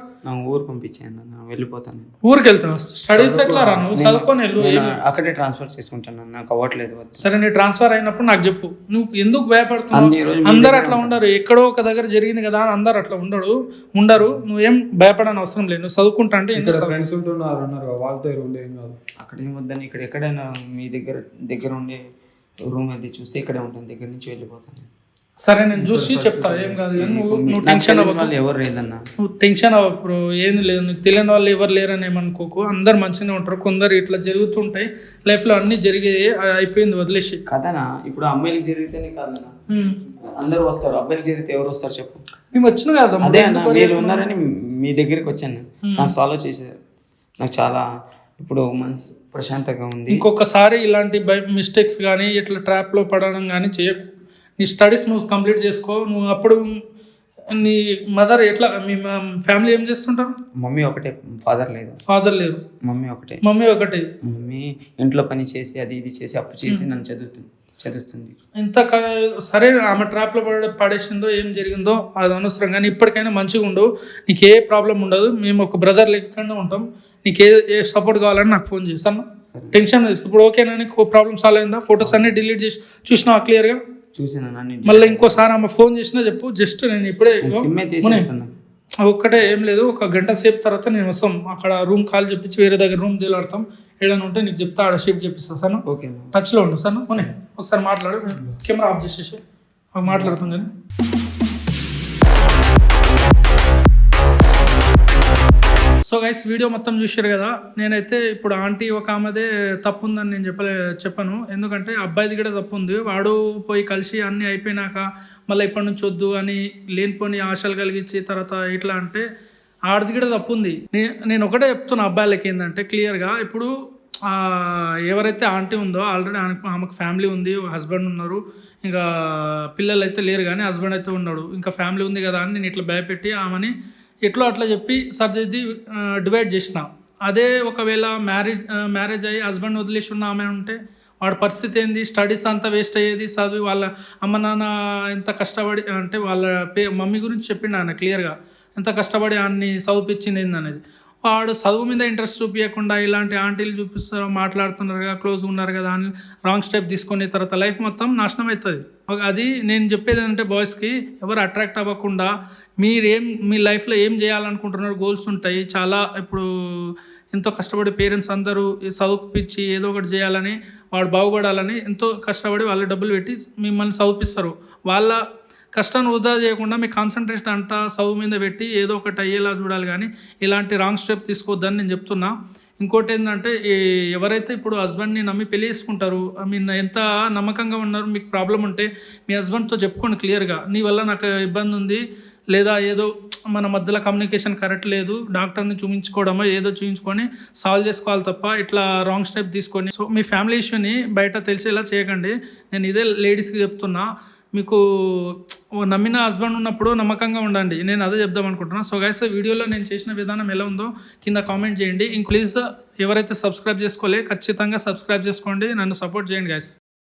ఊరు పంపించాను అన్న, వెళ్ళిపోతాను నేను. ఊరికి వెళ్తావు? స్టడీస్ ఎట్లా రా నువ్వు? చదువుకొని వెళ్ళు. నేను అక్కడే ట్రాన్స్ఫర్ చేసుకుంటాను, నాకు అవ్వట్లేదు. సరే నీ ట్రాన్స్ఫర్ అయినప్పుడు నాకు చెప్పు. నువ్వు ఎందుకు భయపడుతున్నావు? అంతే, ఈ రోజు మీ అందరు దగ్గర అట్లా ఉంటాను. ఉండరు, ఎక్కడో ఒక దగ్గర జరిగింది కదా అని అందరు అట్లా ఉండరు. నువ్వేం భయపడని అవసరం లేదు. నువ్వు చదువుకుంటా అంటే ఇక్కడ ఫ్రెండ్స్ ఉంటున్నారు అన్నారు, వాళ్ళతో ఉండే ఏం కాదు. అక్కడ ఏం వద్దని ఇక్కడ ఎక్కడైనా మీ దగ్గర ఉండే రూమ్ అది చూస్తే ఇక్కడే ఉంటాను, దగ్గర నుంచి వెళ్ళిపోతాను. సరే నేను చూసి చెప్తా, ఏం కాదు. కానీ నువ్వు నాకు టెన్షన్ తెలిసిన అవ్వకు. వాళ్ళు ఎవరు లేదన్నా. నువ్వు టెన్షన్ అవ్వకు, ఏం లేదు. నీకు తెలియని వాళ్ళు ఎవరు లేరని ఏమనుకోకు. అందరు మంచిగానే ఉంటారు. కొందరు ఇట్లా జరుగుతుంటాయి లైఫ్లో, అన్ని జరిగే అయిపోయింది, వదిలేసి. కదనా ఇప్పుడు అమ్మాయిలకు జరిగితేనే కాదన్నా, అందరూ వస్తారు. అబ్బాయిలకు జరిగితే ఎవరు వస్తారు చెప్పు? మేము వచ్చిన కదా. అదే అన్న, మీరు ఉన్నారని మీ దగ్గరికి వచ్చాను. నాకు సాల్వ్ చేశారు. నాకు చాలా ఇప్పుడు మనసు ప్రశాంతంగా ఉంది. ఇంకొకసారి ఇలాంటి మిస్టేక్స్ కానీ ఇట్లా ట్రాప్లో పడడం కానీ చేయకు. నీ స్టడీస్ నువ్వు కంప్లీట్ చేసుకో. నువ్వు అప్పుడు నీ మదర్ ఎట్లా, మీ ఫ్యామిలీ ఏం చేస్తుంటారు? మమ్మీ ఒకటే, ఫాదర్ లేదు. ఫాదర్ లేరు, మమ్మీ ఒకటే. మమ్మీ ఇంట్లో పని చేసి అది ఇది చేసి అప్పు చేసి నన్ను చదువుతుంది. సరే ఆమె ట్రాప్లో పడేసిందో ఏం జరిగిందో అది అనవసరం. కానీ ఇప్పటికైనా మంచిగా ఉండు, నీకు ఏ ప్రాబ్లం ఉండదు. మేము ఒక బ్రదర్ లెక్కనే ఉంటాం. నీకు ఏ సపోర్ట్ కావాలని నాకు ఫోన్ చేస్తాను. టెన్షన్ ఇప్పుడు ఓకేనా? నీకు ప్రాబ్లమ్ సాల్వ్ అయిందా? ఫొటోస్ అన్ని డిలీట్ చేసి చూసినావా క్లియర్గా? చూసాను. మళ్ళీ ఇంకోసారి ఆమె ఫోన్ చేసినా చెప్పు. జస్ట్ నేను ఇప్పుడే ఒక్కటే, ఏం లేదు, ఒక గంట సేపు తర్వాత నేను వస్తాం. అక్కడ రూమ్ కాల్ చెప్పించి వేరే దగ్గర రూమ్ తీలాడతాం. ఏదైనా ఉంటే నీకు చెప్తా, ఆడ షిఫ్ట్ చేపిస్తా సార్. ఓకే, టచ్లో ఉండు సార్. ఒకసారి మాట్లాడు, కెమెరా ఆఫ్ చేసేసి మాట్లాడతాం. కానీ సో గైస్, వీడియో మొత్తం చూసారు కదా. నేనైతే ఇప్పుడు ఆంటీ ఒక ఆమెదే తప్పు ఉందని నేను చెప్పను. ఎందుకంటే అబ్బాయిది కూడా తప్పు ఉంది. వాడు పోయి కలిసి అన్నీ అయిపోయినాక మళ్ళీ ఇప్పటి నుంచి వద్దు అని లేనిపోని ఆశలు కలిగించి తర్వాత ఇట్లా అంటే ఆడిది కూడా తప్పు ఉంది. నేను ఒకటే చెప్తున్నా అబ్బాయిలకి ఏంటంటే క్లియర్గా, ఇప్పుడు ఎవరైతే ఆంటీ ఉందో ఆల్రెడీ ఆమెకు ఫ్యామిలీ ఉంది, హస్బెండ్ ఉన్నారు, ఇంకా పిల్లలు అయితే లేరు కానీ హస్బెండ్ అయితే ఉన్నాడు, ఇంకా ఫ్యామిలీ ఉంది కదా అని నేను ఇట్లా భయపెట్టి ఆమెని ఎట్లా అట్లా చెప్పి సర్జరీ డివైడ్ చేసిన. అదే ఒకవేళ మ్యారేజ్ అయ్యి హస్బెండ్ వదిలేసి ఉన్న ఆమె ఉంటే వాడి పరిస్థితి ఏంది? స్టడీస్ అంతా వేస్ట్ అయ్యేది. చదివి వాళ్ళ అమ్మ నాన్న ఎంత కష్టపడి, అంటే వాళ్ళ మమ్మీ గురించి చెప్పిండు ఆయన క్లియర్గా, ఎంత కష్టపడి అన్ని చదివిపించింది ఏందనేది. వాడు చదువు మీద ఇంట్రెస్ట్ చూపించకుండా ఇలాంటి ఆంటీలు చూపిస్తారు, మాట్లాడుతున్నారు కదా, క్లోజ్ ఉన్నారు కదా అని రాంగ్ స్టెప్ తీసుకొని తర్వాత లైఫ్ మొత్తం నాశనం అవుతుంది. అది నేను చెప్పేది ఏంటంటే బాయ్స్కి, ఎవరు అట్రాక్ట్ అవ్వకుండా మీ లైఫ్లో ఏం చేయాలనుకుంటున్నారు, గోల్స్ ఉంటాయి చాలా. ఇప్పుడు ఎంతో కష్టపడి పేరెంట్స్ అందరూ చదివిపించి ఏదో ఒకటి చేయాలని, వాడు బాగుపడాలని ఎంతో కష్టపడి వాళ్ళ డబ్బులు పెట్టి మిమ్మల్ని చదివిపిస్తారు. వాళ్ళ కష్టాన్ని వృధా చేయకుండా మీ కాన్సన్ట్రేషన్ అంతా చదువు మీద పెట్టి ఏదో ఒకటి అయ్యేలా చూడాలి. కానీ ఇలాంటి రాంగ్ స్టెప్ తీసుకోవద్దని నేను చెప్తున్నా. ఇంకోటి ఏంటంటే, ఎవరైతే ఇప్పుడు హస్బెండ్ని నమ్మి పెళ్లి చేసుకుంటారు, ఎంత నమ్మకంగా ఉన్నారు, మీకు ప్రాబ్లం ఉంటే మీ హస్బెండ్తో చెప్పుకోండి క్లియర్గా, నీ వల్ల నాకు ఇబ్బంది ఉంది, లేదా ఏదో మన మధ్యలో కమ్యూనికేషన్ కరెక్ట్ లేదు, డాక్టర్ని చూపించుకోవడమో ఏదో చూపించుకొని సాల్వ్ చేసుకోవాలి తప్ప ఇట్లా రాంగ్ స్టెప్ తీసుకొని సో మీ ఫ్యామిలీ ఇష్యూని బయట తెలిసేలా చేయకండి. నేను ఇదే లేడీస్కి చెప్తున్నా. మీకు నమ్మిన హస్బెండ్ ఉన్నప్పుడు నమ్మకంగా ఉండండి. నేను అదే చెప్దాం అనుకుంటున్నాను. సో గైస్, వీడియోలో నేను చేసిన విధానం ఎలా ఉందో కింద కామెంట్ చేయండి. ప్లీజ్ ఎవరైతే సబ్స్క్రైబ్ చేసుకోలే ఖచ్చితంగా సబ్స్క్రైబ్ చేసుకోండి, నన్ను సపోర్ట్ చేయండి గైస్.